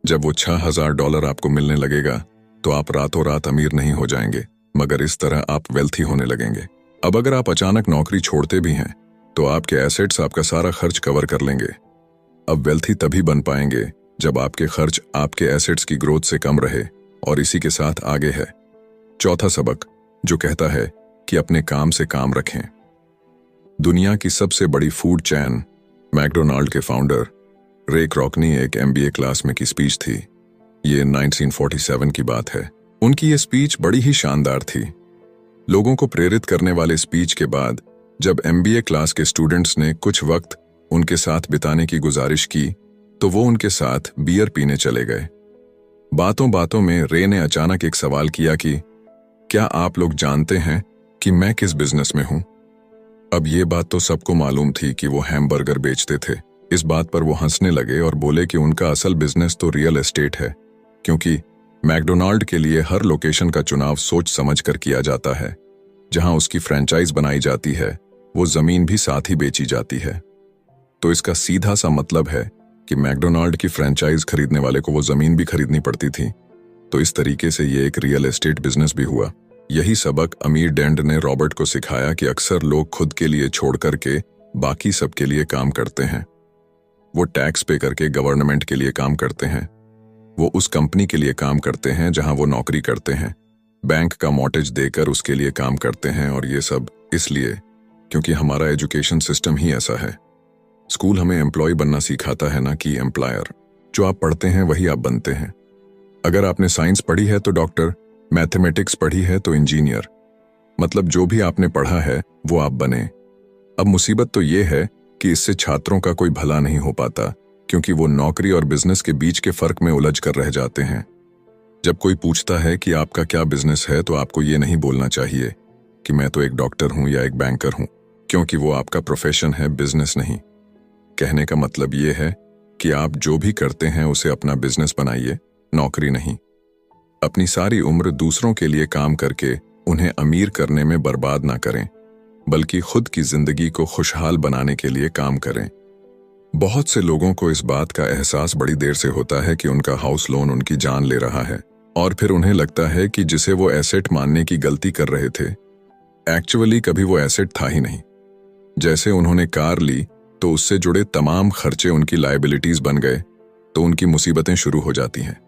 जब वो $6000 आपको मिलने लगेगा तो आप रातों रात अमीर नहीं हो जाएंगे, मगर इस तरह आप वेल्थी होने लगेंगे। अब अगर आप अचानक नौकरी छोड़ते भी हैं तो आपके एसेट्स आपका सारा खर्च कवर कर लेंगे। अब वेल्थी तभी बन पाएंगे जब आपके खर्च आपके एसेट्स की ग्रोथ से कम रहे, और इसी के साथ आगे है चौथा सबक, जो कहता है कि अपने काम से काम रखें। दुनिया की सबसे बड़ी फूड चैन मैकडोनाल्ड के फाउंडर रे क्रॉकनी एक MBA क्लास में की स्पीच थी। ये 1947 की बात है। उनकी ये स्पीच बड़ी ही शानदार थी। लोगों को प्रेरित करने वाले स्पीच के बाद जब MBA क्लास के स्टूडेंट्स ने कुछ वक्त उनके साथ बिताने की गुजारिश की तो वो उनके साथ बियर पीने चले गए। बातों बातों में रे ने अचानक एक सवाल किया कि क्या आप लोग जानते हैं कि मैं किस बिजनेस में हूं? अब ये बात तो सबको मालूम थी कि वो हैमबर्गर बेचते थे। इस बात पर वो हंसने लगे और बोले कि उनका असल बिजनेस तो रियल एस्टेट है, क्योंकि मैकडोनाल्ड के लिए हर लोकेशन का चुनाव सोच समझ कर किया जाता है। जहां उसकी फ्रेंचाइज बनाई जाती है वो जमीन भी साथ ही बेची जाती है। तो इसका सीधा सा मतलब है कि मैकडोनाल्ड की फ्रेंचाइज खरीदने वाले को वो जमीन भी खरीदनी पड़ती थी। तो इस तरीके से ये एक रियल एस्टेट बिजनेस भी हुआ। यही सबक अमीर डैड ने रॉबर्ट को सिखाया कि अक्सर लोग खुद के लिए छोड़ करके बाकी सबके लिए काम करते हैं। वो टैक्स पे करके गवर्नमेंट के लिए काम करते हैं, वो उस कंपनी के लिए काम करते हैं जहां वो नौकरी करते हैं, बैंक का मॉर्टगेज देकर उसके लिए काम करते हैं। और ये सब इसलिए क्योंकि हमारा एजुकेशन सिस्टम ही ऐसा है। स्कूल हमें एम्प्लॉय बनना सिखाता है ना कि एम्प्लॉयर। जो आप पढ़ते हैं वही आप बनते हैं। अगर आपने साइंस पढ़ी है तो डॉक्टर, मैथमेटिक्स पढ़ी है तो इंजीनियर, मतलब जो भी आपने पढ़ा है वो आप बने। अब मुसीबत तो ये है कि इससे छात्रों का कोई भला नहीं हो पाता, क्योंकि वो नौकरी और बिजनेस के बीच के फर्क में उलझ कर रह जाते हैं। जब कोई पूछता है कि आपका क्या बिजनेस है तो आपको ये नहीं बोलना चाहिए कि मैं तो एक डॉक्टर हूं या एक बैंकर हूं, क्योंकि वो आपका प्रोफेशन है, बिजनेस नहीं। कहने का मतलब ये है कि आप जो भी करते हैं उसे अपना बिजनेस बनाइए, नौकरी नहीं। अपनी सारी उम्र दूसरों के लिए काम करके उन्हें अमीर करने में बर्बाद ना करें, बल्कि खुद की जिंदगी को खुशहाल बनाने के लिए काम करें। बहुत से लोगों को इस बात का एहसास बड़ी देर से होता है कि उनका हाउस लोन उनकी जान ले रहा है, और फिर उन्हें लगता है कि जिसे वो एसेट मानने की गलती कर रहे थे, एक्चुअली कभी वो एसेट था ही नहीं। जैसे उन्होंने कार ली तो उससे जुड़े तमाम खर्चे उनकी लायबिलिटीज बन गए, तो उनकी मुसीबतें शुरू हो जाती हैं।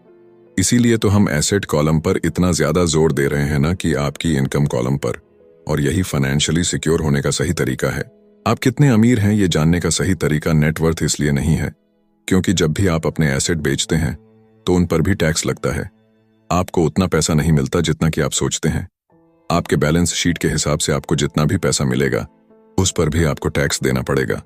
इसीलिए तो हम एसेट कॉलम पर इतना ज्यादा जोर दे रहे हैं ना कि आपकी इनकम कॉलम पर, और यही फाइनेंशियली सिक्योर होने का सही तरीका है। आप कितने अमीर हैं ये जानने का सही तरीका नेटवर्थ इसलिए नहीं है, क्योंकि जब भी आप अपने एसेट बेचते हैं तो उन पर भी टैक्स लगता है। आपको उतना पैसा नहीं मिलता जितना कि आप सोचते हैं। आपके बैलेंस शीट के हिसाब से आपको जितना भी पैसा मिलेगा उस पर भी आपको टैक्स देना पड़ेगा।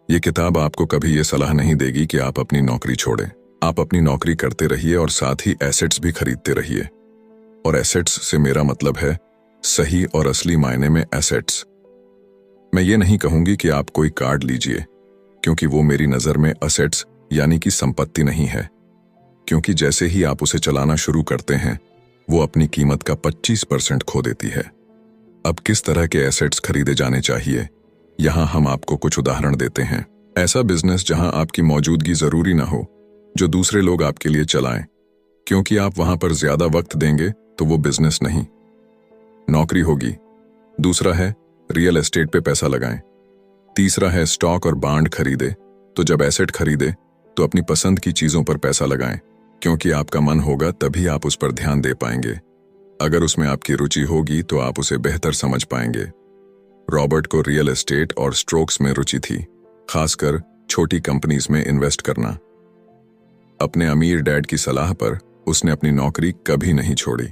ये किताब आपको कभी ये सलाह नहीं देगी कि आप अपनी नौकरी छोड़ें। आप अपनी नौकरी करते रहिए और साथ ही एसेट्स भी खरीदते रहिए। और एसेट्स से मेरा मतलब है सही और असली मायने में एसेट्स। मैं ये नहीं कहूंगी कि आप कोई कार्ड लीजिए, क्योंकि वो मेरी नज़र में असेट्स यानी कि संपत्ति नहीं है, क्योंकि जैसे ही आप उसे चलाना शुरू करते हैं वो अपनी कीमत का 25% खो देती है। अब किस तरह के एसेट्स खरीदे जाने चाहिए, यहां हम आपको कुछ उदाहरण देते हैं। ऐसा बिजनेस जहां आपकी मौजूदगी जरूरी ना हो, जो दूसरे लोग आपके लिए चलाएं, क्योंकि आप वहां पर ज्यादा वक्त देंगे तो वो बिजनेस नहीं, नौकरी होगी। दूसरा है रियल एस्टेट पे पैसा लगाएं। तीसरा है स्टॉक और बांड खरीदे। तो जब एसेट खरीदे तो अपनी पसंद की चीजों पर पैसा लगाएं, क्योंकि आपका मन होगा तभी आप उस पर ध्यान दे पाएंगे। अगर उसमें आपकी रुचि होगी तो आप उसे बेहतर समझ पाएंगे। रॉबर्ट को रियल एस्टेट और स्ट्रोक्स में रुचि थी, खासकर छोटी कंपनीज में इन्वेस्ट करना। अपने अमीर डैड की सलाह पर उसने अपनी नौकरी कभी नहीं छोड़ी।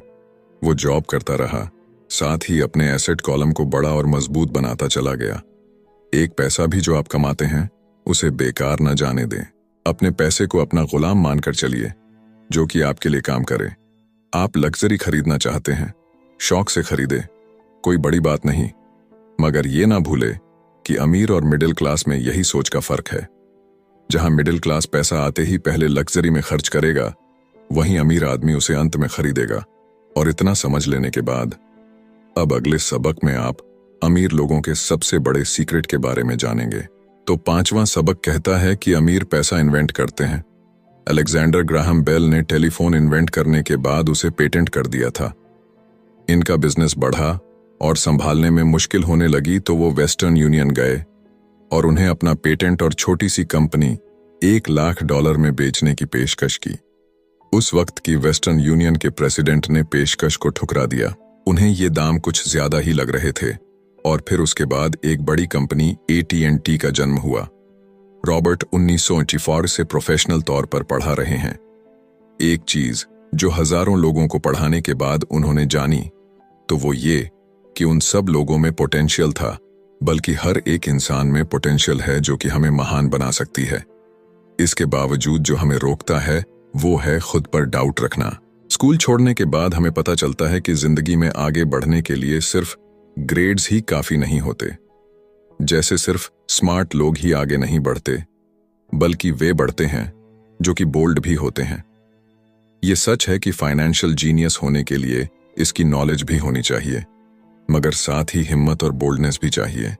वो जॉब करता रहा, साथ ही अपने एसेट कॉलम को बड़ा और मजबूत बनाता चला गया। एक पैसा भी जो आप कमाते हैं उसे बेकार न जाने दें। अपने पैसे को अपना गुलाम मानकर चलिए, जो कि आपके लिए काम करे। आप लग्जरी खरीदना चाहते हैं, शौक से खरीदे, कोई बड़ी बात नहीं, मगर ये ना भूले कि अमीर और मिडिल क्लास में यही सोच का फर्क है। जहां मिडिल क्लास पैसा आते ही पहले लग्जरी में खर्च करेगा, वहीं अमीर आदमी उसे अंत में खरीदेगा। और इतना समझ लेने के बाद अब अगले सबक में आप अमीर लोगों के सबसे बड़े सीक्रेट के बारे में जानेंगे। तो 5वां सबक कहता है कि अमीर पैसा इन्वेंट करते हैं। अलेक्जेंडर ग्राहम बेल ने टेलीफोन इन्वेंट करने के बाद उसे पेटेंट कर दिया था। इनका बिजनेस बढ़ा और संभालने में मुश्किल होने लगी तो वो वेस्टर्न यूनियन गए और उन्हें अपना पेटेंट और छोटी सी कंपनी $1 लाख में बेचने की पेशकश की। उस वक्त की वेस्टर्न यूनियन के प्रेसिडेंट ने पेशकश को ठुकरा दिया। उन्हें ये दाम कुछ ज्यादा ही लग रहे थे और फिर उसके बाद एक बड़ी कंपनी AT&T का जन्म हुआ। रॉबर्ट 1984 से प्रोफेशनल तौर पर पढ़ा रहे हैं। एक चीज जो हजारों लोगों को पढ़ाने के बाद उन्होंने जानी तो वो ये कि उन सब लोगों में पोटेंशियल था, बल्कि हर एक इंसान में पोटेंशियल है जो कि हमें महान बना सकती है। इसके बावजूद जो हमें रोकता है वो है खुद पर डाउट रखना। स्कूल छोड़ने के बाद हमें पता चलता है कि जिंदगी में आगे बढ़ने के लिए सिर्फ ग्रेड्स ही काफी नहीं होते। जैसे सिर्फ स्मार्ट लोग ही आगे नहीं बढ़ते, बल्कि वे बढ़ते हैं जो कि बोल्ड भी होते हैं। ये सच है कि फाइनेंशियल जीनियस होने के लिए इसकी नॉलेज भी होनी चाहिए, मगर साथ ही हिम्मत और बोल्डनेस भी चाहिए।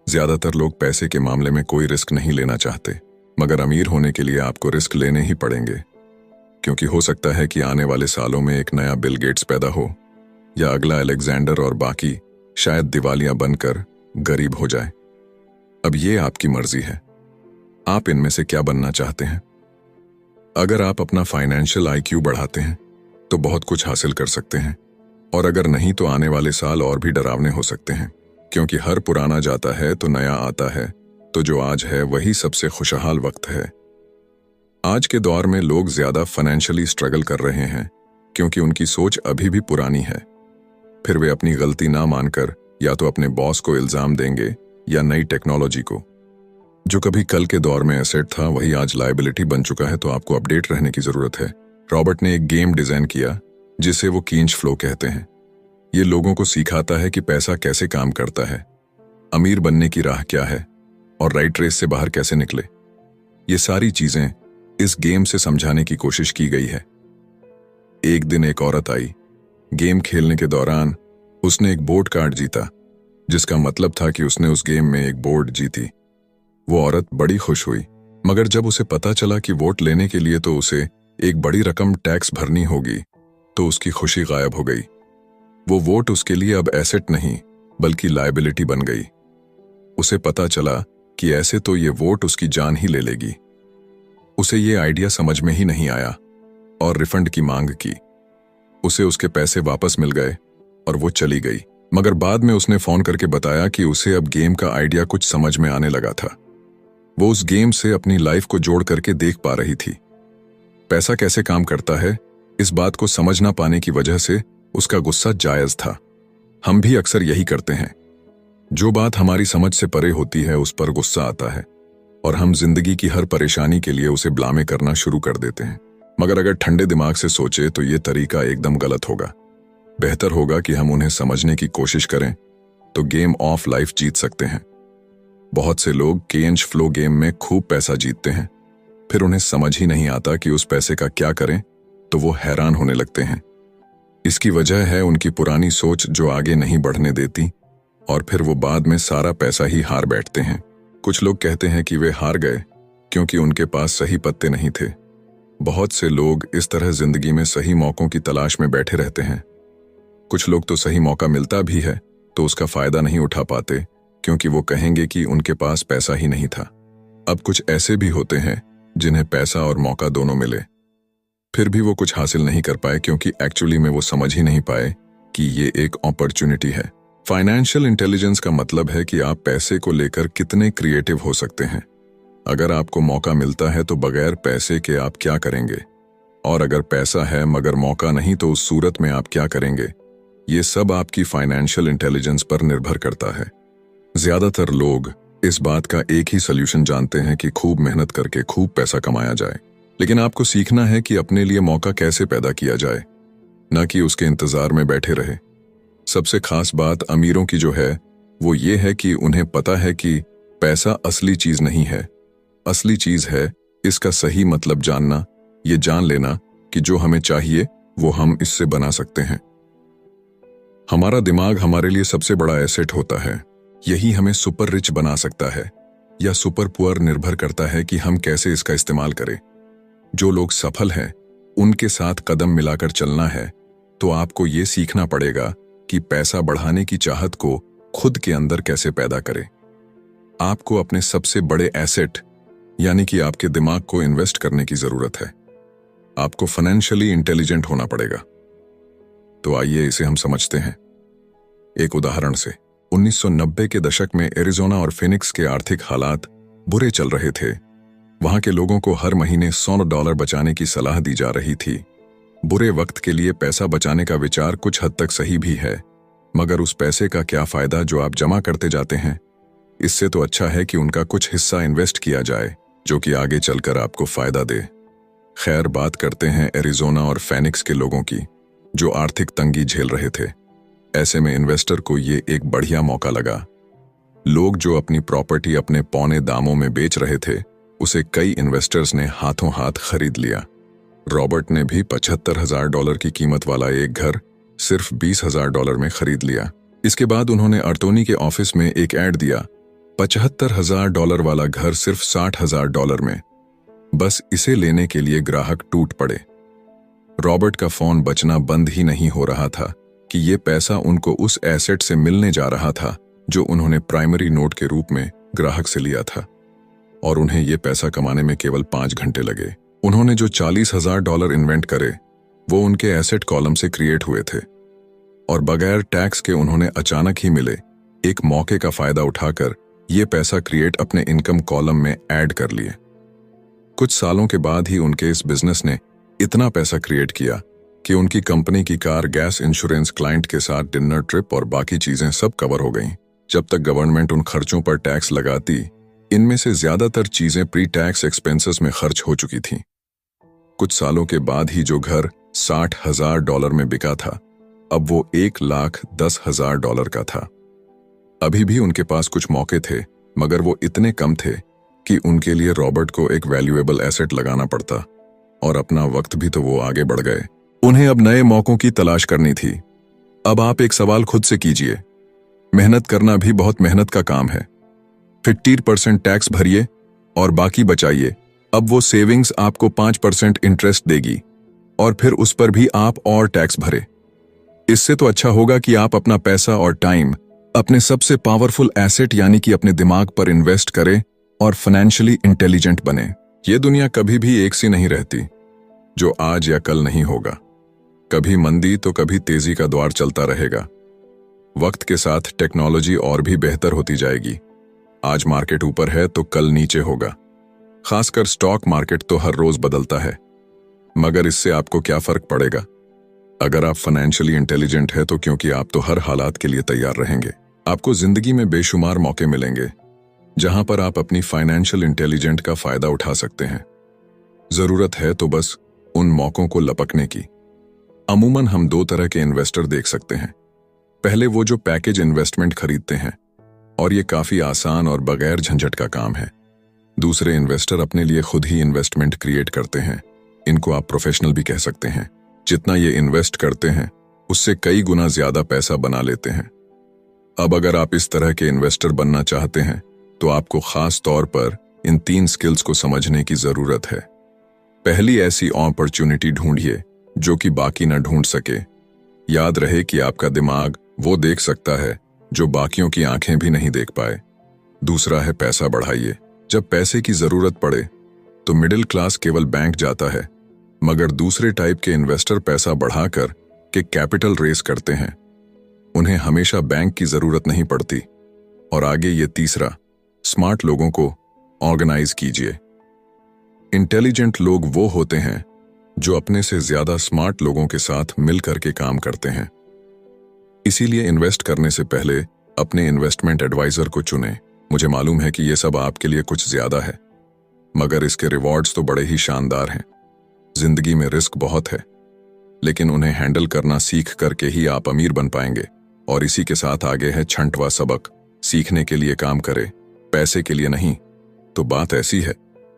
ज्यादातर लोग पैसे के मामले में कोई रिस्क नहीं लेना चाहते, मगर अमीर होने के लिए आपको रिस्क लेने ही पड़ेंगे, क्योंकि हो सकता है कि आने वाले सालों में एक नया बिल गेट्स पैदा हो या अगला अलेक्जेंडर और बाकी शायद दिवालिया बनकर गरीब हो जाए। अब ये आपकी मर्जी है, आप इनमें से क्या बनना चाहते हैं। अगर आप अपना फाइनेंशियल IQ बढ़ाते हैं तो बहुत कुछ हासिल कर सकते हैं, और अगर नहीं तो आने वाले साल और भी डरावने हो सकते हैं, क्योंकि हर पुराना जाता है तो नया आता है। तो जो आज है वही सबसे खुशहाल वक्त है। आज के दौर में लोग ज्यादा फाइनेंशियली स्ट्रगल कर रहे हैं क्योंकि उनकी सोच अभी भी पुरानी है। फिर वे अपनी गलती ना मानकर या तो अपने बॉस को इल्जाम देंगे या नई टेक्नोलॉजी को। जो कभी कल के दौर में एसेट था वही आज लायबिलिटी बन चुका है, तो आपको अपडेट रहने की जरूरत है। रॉबर्ट ने एक गेम डिजाइन किया जिसे वो कींच फ्लो कहते हैं। ये लोगों को सिखाता है कि पैसा कैसे काम करता है, अमीर बनने की राह क्या है और राइट रेस से बाहर कैसे निकले। ये सारी चीजें इस गेम से समझाने की कोशिश की गई है। एक दिन एक औरत आई। गेम खेलने के दौरान उसने एक बोर्ड कार्ड जीता, जिसका मतलब था कि उसने उस गेम में एक बोर्ड जीती। वो औरत बड़ी खुश हुई, मगर जब उसे पता चला कि वोट लेने के लिए तो उसे एक बड़ी रकम टैक्स भरनी होगी, तो उसकी खुशी गायब हो गई। वो वोट उसके लिए अब एसेट नहीं बल्कि लायबिलिटी बन गई। उसे पता चला कि ऐसे तो ये वोट उसकी जान ही ले लेगी। उसे ये आइडिया समझ में ही नहीं आया और रिफंड की मांग की। उसे उसके पैसे वापस मिल गए और वो चली गई, मगर बाद में उसने फोन करके बताया कि उसे अब गेम का आइडिया कुछ समझ में आने लगा था। वो उस गेम से अपनी लाइफ को जोड़ करके देख पा रही थी। पैसा कैसे काम करता है, इस बात को समझ ना पाने की वजह से उसका गुस्सा जायज था। हम भी अक्सर यही करते हैं। जो बात हमारी समझ से परे होती है उस पर गुस्सा आता है और हम जिंदगी की हर परेशानी के लिए उसे ब्लामे करना शुरू कर देते हैं। मगर अगर ठंडे दिमाग से सोचे तो ये तरीका एकदम गलत होगा। बेहतर होगा कि हम उन्हें समझने की कोशिश करें, तो गेम ऑफ लाइफ जीत सकते हैं। बहुत से लोग कैश फ्लो गेम में खूब पैसा जीतते हैं, फिर उन्हें समझ ही नहीं आता कि उस पैसे का क्या करें, तो वो हैरान होने लगते हैं। इसकी वजह है उनकी पुरानी सोच जो आगे नहीं बढ़ने देती, और फिर वो बाद में सारा पैसा ही हार बैठते हैं। कुछ लोग कहते हैं कि वे हार गए क्योंकि उनके पास सही पत्ते नहीं थे। बहुत से लोग इस तरह जिंदगी में सही मौकों की तलाश में बैठे रहते हैं। कुछ लोग तो सही मौका मिलता भी है तो उसका फायदा नहीं उठा पाते क्योंकि वो कहेंगे कि उनके पास पैसा ही नहीं था। अब कुछ ऐसे भी होते हैं जिन्हें पैसा और मौका दोनों मिले, फिर भी वो कुछ हासिल नहीं कर पाए क्योंकि एक्चुअली में वो समझ ही नहीं पाए कि ये एक अपॉर्चुनिटी है। फाइनेंशियल इंटेलिजेंस का मतलब है कि आप पैसे को लेकर कितने क्रिएटिव हो सकते हैं। अगर आपको मौका मिलता है तो बगैर पैसे के आप क्या करेंगे, और अगर पैसा है मगर मौका नहीं तो उस सूरत में आप क्या करेंगे। ये सब आपकी फाइनेंशियल इंटेलिजेंस पर निर्भर करता है। ज्यादातर लोग इस बात का एक ही सॉल्यूशन जानते हैं कि खूब मेहनत करके खूब पैसा कमाया जाए, लेकिन आपको सीखना है कि अपने लिए मौका कैसे पैदा किया जाए, न कि उसके इंतजार में बैठे रहे। सबसे खास बात अमीरों की जो है वो ये है कि उन्हें पता है कि पैसा असली चीज नहीं है। असली चीज है इसका सही मतलब जानना, ये जान लेना कि जो हमें चाहिए वो हम इससे बना सकते हैं। हमारा दिमाग हमारे लिए सबसे बड़ा एसेट होता है। यही हमें सुपर रिच बना सकता है या सुपर पुअर, निर्भर करता है कि हम कैसे इसका इस्तेमाल करें। जो लोग सफल हैं उनके साथ कदम मिलाकर चलना है तो आपको ये सीखना पड़ेगा कि पैसा बढ़ाने की चाहत को खुद के अंदर कैसे पैदा करें। आपको अपने सबसे बड़े एसेट यानी कि आपके दिमाग को इन्वेस्ट करने की जरूरत है। आपको फाइनेंशियली इंटेलिजेंट होना पड़ेगा। तो आइए इसे हम समझते हैं एक उदाहरण से। 1990 के दशक में एरिज़ोना और फिनिक्स के आर्थिक हालात बुरे चल रहे थे। वहां के लोगों को हर महीने $100 बचाने की सलाह दी जा रही थी। बुरे वक्त के लिए पैसा बचाने का विचार कुछ हद तक सही भी है, मगर उस पैसे का क्या फायदा जो आप जमा करते जाते हैं। इससे तो अच्छा है कि उनका कुछ हिस्सा इन्वेस्ट किया जाए जो कि आगे चलकर आपको फायदा दे। खैर, बात करते हैं एरिज़ोना और फिनिक्स के लोगों की जो आर्थिक तंगी झेल रहे थे। ऐसे में इन्वेस्टर को ये एक बढ़िया मौका लगा। लोग जो अपनी प्रॉपर्टी अपने पौने दामों में बेच रहे थे उसे कई इन्वेस्टर्स ने हाथों हाथ खरीद लिया। रॉबर्ट ने भी $75,000 की कीमत वाला एक घर सिर्फ $20,000 में खरीद लिया। इसके बाद उन्होंने अर्तोनी के ऑफिस में एक ऐड दिया, $75,000 वाला घर सिर्फ $60,000 में। बस इसे लेने के लिए ग्राहक टूट पड़े। रॉबर्ट का फोन बजना बंद ही नहीं हो रहा था कि ये पैसा उनको उस एसेट से मिलने जा रहा था जो उन्होंने प्राइमरी नोट के रूप में ग्राहक से लिया था, और उन्हें ये पैसा कमाने में केवल 5 घंटे लगे। उन्होंने जो $40,000 इन्वेंट करे वो उनके एसेट कॉलम से क्रिएट हुए थे, और बगैर टैक्स के उन्होंने अचानक ही मिले एक मौके का फायदा उठाकर ये पैसा क्रिएट अपने इनकम कॉलम में ऐड कर लिए। कुछ सालों के बाद ही उनके इस बिजनेस ने इतना पैसा क्रिएट किया कि उनकी कंपनी की कार, गैस इंश्योरेंस, क्लाइंट के साथ डिनर ट्रिप और बाकी चीजें सब कवर हो गईं। जब तक गवर्नमेंट उन खर्चों पर टैक्स लगाती, इनमें से ज्यादातर चीजें प्री टैक्स एक्सपेंसेस में खर्च हो चुकी थीं। कुछ सालों के बाद ही जो घर $60,000 में बिका था अब वो $1,10,000 का था। अभी भी उनके पास कुछ मौके थे, मगर वो इतने कम थे कि उनके लिए रॉबर्ट को एक वैल्यूएबल एसेट लगाना पड़ता, और अपना वक्त भी तो वो आगे बढ़ गए। उन्हें अब नए मौकों की तलाश करनी थी। अब आप एक सवाल खुद से कीजिए, मेहनत करना भी बहुत मेहनत का काम है। 50% टैक्स भरिए और बाकी बचाइए। अब वो सेविंग्स आपको 5% इंटरेस्ट देगी, और फिर उस पर भी आप और टैक्स भरे। इससे तो अच्छा होगा कि आप अपना पैसा और टाइम अपने सबसे पावरफुल एसेट यानी कि अपने दिमाग पर इन्वेस्ट करें और फाइनेंशियली इंटेलिजेंट बने। ये दुनिया कभी भी एक सी नहीं रहती, जो आज या कल नहीं होगा। कभी मंदी तो कभी तेजी का दौर चलता रहेगा। वक्त के साथ टेक्नोलॉजी और भी बेहतर होती जाएगी। आज मार्केट ऊपर है तो कल नीचे होगा। खासकर स्टॉक मार्केट तो हर रोज बदलता है, मगर इससे आपको क्या फर्क पड़ेगा? अगर आप फाइनेंशियली इंटेलिजेंट है तो क्योंकि आप तो हर हालात के लिए तैयार रहेंगे। आपको जिंदगी में बेशुमार मौके मिलेंगे जहां पर आप अपनी फाइनेंशियल इंटेलिजेंट का फायदा उठा सकते हैं। जरूरत है तो बस उन मौकों को लपकने की। अमूमन हम दो तरह के इन्वेस्टर देख सकते हैं। पहले वो जो पैकेज इन्वेस्टमेंट खरीदते हैं, और ये काफी आसान और बगैर झंझट का काम है। दूसरे इन्वेस्टर अपने लिए खुद ही इन्वेस्टमेंट क्रिएट करते हैं। इनको आप प्रोफेशनल भी कह सकते हैं। जितना ये इन्वेस्ट करते हैं उससे कई गुना ज्यादा पैसा बना लेते हैं। अब अगर आप इस तरह के इन्वेस्टर बनना चाहते हैं तो आपको खास तौर पर इन 3 स्किल्स को समझने की जरूरत है। पहली, ऐसी अपॉर्चुनिटी ढूंढिए जो कि बाकी ना ढूंढ सके। याद रहे कि आपका दिमाग वो देख सकता है जो बाकियों की आंखें भी नहीं देख पाए। दूसरा है, पैसा बढ़ाइए। जब पैसे की जरूरत पड़े तो मिडिल क्लास केवल बैंक जाता है, मगर दूसरे टाइप के इन्वेस्टर पैसा बढ़ाकर के कैपिटल रेस करते हैं। उन्हें हमेशा बैंक की जरूरत नहीं पड़ती। और आगे ये तीसरा, स्मार्ट लोगों को ऑर्गेनाइज कीजिए। इंटेलिजेंट लोग वो होते हैं जो अपने से ज्यादा स्मार्ट लोगों के साथ मिलकर के काम करते हैं। इसीलिए इन्वेस्ट करने से पहले अपने इन्वेस्टमेंट एडवाइजर को चुनें। मुझे मालूम है कि ये सब आपके लिए कुछ ज्यादा है, मगर इसके रिवॉर्ड्स तो बड़े ही शानदार हैं। जिंदगी में रिस्क बहुत है, लेकिन उन्हें हैंडल करना सीख करके ही आप अमीर बन पाएंगे। और इसी के साथ आगे है छठवां सबक, सीखने के लिए काम करे, पैसे के लिए नहीं। तो बात ऐसी है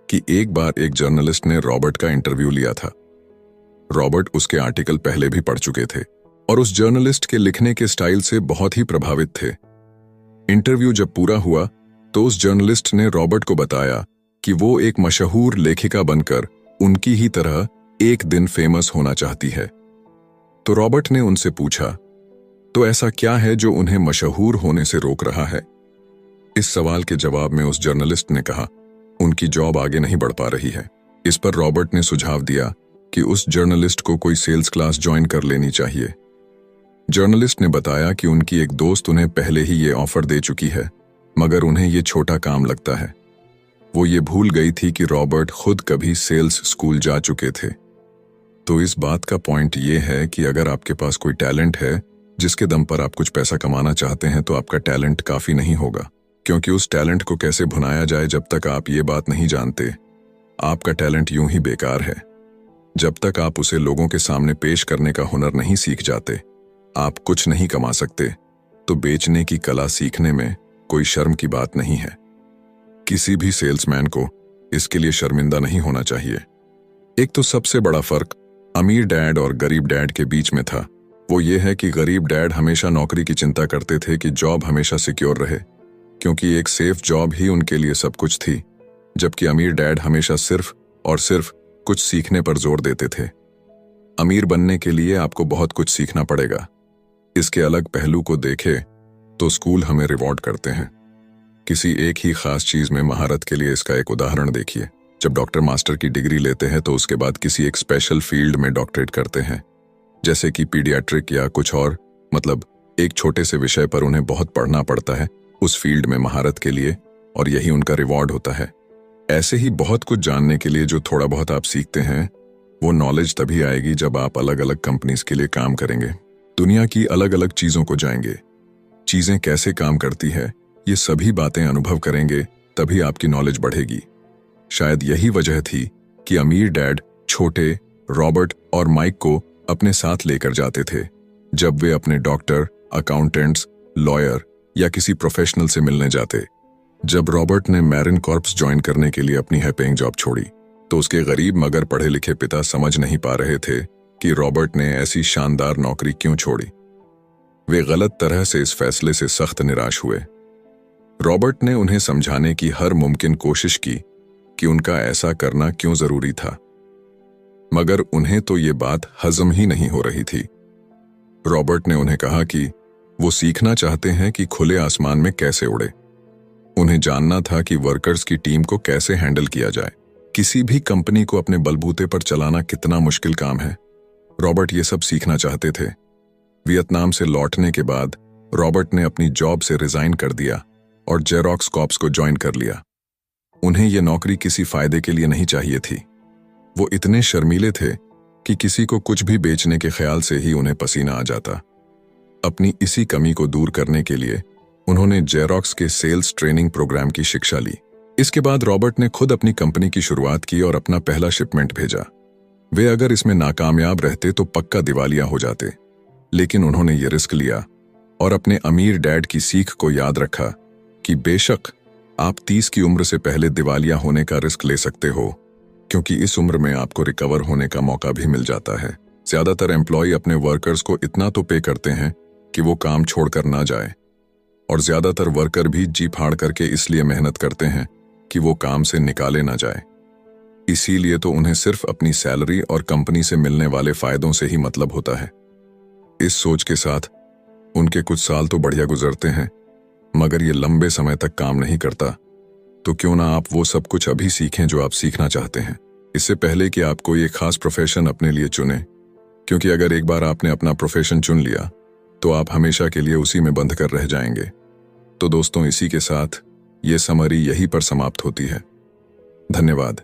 कि एक बार एक जर्नलिस्ट ने रॉबर्ट का इंटरव्यू लिया था। रॉबर्ट उसके आर्टिकल पहले भी पढ़ चुके थे और उस जर्नलिस्ट के लिखने के स्टाइल से बहुत ही प्रभावित थे। इंटरव्यू जब पूरा हुआ तो उस जर्नलिस्ट ने रॉबर्ट को बताया कि वो एक मशहूर लेखिका बनकर उनकी ही तरह एक दिन फेमस होना चाहती है। तो रॉबर्ट ने उनसे पूछा, तो ऐसा क्या है जो उन्हें मशहूर होने से रोक रहा है? इस सवाल के जवाब में उस जर्नलिस्ट ने कहा, उनकी जॉब आगे नहीं बढ़ पा रही है। इस पर रॉबर्ट ने सुझाव दिया कि उस जर्नलिस्ट को कोई सेल्स क्लास ज्वाइन कर लेनी चाहिए। जर्नलिस्ट ने बताया कि उनकी एक दोस्त उन्हें पहले ही ये ऑफर दे चुकी है, मगर उन्हें ये छोटा काम लगता है। वो ये भूल गई थी कि रॉबर्ट खुद कभी सेल्स स्कूल जा चुके थे। तो इस बात का पॉइंट ये है कि अगर आपके पास कोई टैलेंट है जिसके दम पर आप कुछ पैसा कमाना चाहते हैं, तो आपका टैलेंट काफी नहीं होगा, क्योंकि उस टैलेंट को कैसे भुनाया जाए जब तक आप ये बात नहीं जानते, आपका टैलेंट यूं ही बेकार है। जब तक आप उसे लोगों के सामने पेश करने का हुनर नहीं सीख जाते, आप कुछ नहीं कमा सकते। तो बेचने की कला सीखने में कोई शर्म की बात नहीं है। किसी भी सेल्समैन को इसके लिए शर्मिंदा नहीं होना चाहिए। एक तो सबसे बड़ा फर्क अमीर डैड और गरीब डैड के बीच में था, वो ये है कि गरीब डैड हमेशा नौकरी की चिंता करते थे कि जॉब हमेशा सिक्योर रहे, क्योंकि एक सेफ जॉब ही उनके लिए सब कुछ थी, जबकि अमीर डैड हमेशा सिर्फ और सिर्फ कुछ सीखने पर जोर देते थे। अमीर बनने के लिए आपको बहुत कुछ सीखना पड़ेगा। इसके अलग पहलू को देखे तो स्कूल हमें रिवॉर्ड करते हैं किसी एक ही खास चीज में महारत के लिए। इसका एक उदाहरण देखिए, जब डॉक्टर मास्टर की डिग्री लेते हैं तो उसके बाद किसी एक स्पेशल फील्ड में डॉक्टरेट करते हैं, जैसे कि पीडियाट्रिक या कुछ और, मतलब एक छोटे से विषय पर उन्हें बहुत पढ़ना पड़ता है उस फील्ड में महारत के लिए, और यही उनका रिवॉर्ड होता है। ऐसे ही बहुत कुछ जानने के लिए जो थोड़ा बहुत आप सीखते हैं, वो नॉलेज तभी आएगी जब आप अलग अलग कंपनीज के लिए काम करेंगे, दुनिया की अलग अलग चीजों को जाएंगे, चीजें कैसे काम करती है, ये सभी बातें अनुभव करेंगे, तभी आपकी नॉलेज बढ़ेगी। शायद यही वजह थी कि अमीर डैड छोटे रॉबर्ट और माइक को अपने साथ लेकर जाते थे जब वे अपने डॉक्टर, अकाउंटेंट्स, लॉयर या किसी प्रोफेशनल से मिलने जाते। जब रॉबर्ट ने मैरिन कॉर्प्स ज्वाइन करने के लिए अपनी हाई पेइंग जॉब छोड़ी, तो उसके गरीब मगर पढ़े लिखे पिता समझ नहीं पा रहे थे कि रॉबर्ट ने ऐसी शानदार नौकरी क्यों छोड़ी। वे गलत तरह से इस फैसले से सख्त निराश हुए। रॉबर्ट ने उन्हें समझाने की हर मुमकिन कोशिश की कि उनका ऐसा करना क्यों जरूरी था, मगर उन्हें तो ये बात हजम ही नहीं हो रही थी। रॉबर्ट ने उन्हें कहा कि वो सीखना चाहते हैं कि खुले आसमान में कैसे उड़े। उन्हें जानना था कि वर्कर्स की टीम को कैसे हैंडल किया जाए। किसी भी कंपनी को अपने बलबूते पर चलाना कितना मुश्किल काम है। रॉबर्ट ये सब सीखना चाहते थे। वियतनाम से लौटने के बाद रॉबर्ट ने अपनी जॉब से रिजाइन कर दिया और जेरोक्स कॉर्प्स को ज्वाइन कर लिया। उन्हें यह नौकरी किसी फायदे के लिए नहीं चाहिए थी। वो इतने शर्मीले थे कि किसी को कुछ भी बेचने के ख्याल से ही उन्हें पसीना आ जाता। अपनी इसी कमी को दूर करने के लिए उन्होंने जेरोक्स के सेल्स ट्रेनिंग प्रोग्राम की शिक्षा ली। इसके बाद रॉबर्ट ने खुद अपनी कंपनी की शुरुआत की और अपना पहला शिपमेंट भेजा। वे अगर इसमें नाकामयाब रहते तो पक्का दिवालिया हो जाते, लेकिन उन्होंने ये रिस्क लिया और अपने अमीर डैड की सीख को याद रखा कि बेशक आप 30 की उम्र से पहले दिवालिया होने का रिस्क ले सकते हो, क्योंकि इस उम्र में आपको रिकवर होने का मौका भी मिल जाता है। ज्यादातर एम्प्लॉय अपने वर्कर्स को इतना तो पे करते हैं कि वो काम छोड़कर ना जाए, और ज्यादातर वर्कर भी जी फाड़ करके इसलिए मेहनत करते हैं कि वो काम से निकाले ना जाए। इसीलिए तो उन्हें सिर्फ अपनी सैलरी और कंपनी से मिलने वाले फायदों से ही मतलब होता है। इस सोच के साथ उनके कुछ साल तो बढ़िया गुजरते हैं, मगर ये लंबे समय तक काम नहीं करता। तो क्यों ना आप वो सब कुछ अभी सीखें जो आप सीखना चाहते हैं, इससे पहले कि आप कोई एक खास प्रोफेशन अपने लिए चुने, क्योंकि अगर एक बार आपने अपना प्रोफेशन चुन लिया तो आप हमेशा के लिए उसी में बंध कर रह जाएंगे। तो दोस्तों, इसी के साथ ये समरी यहीं पर समाप्त होती है। धन्यवाद।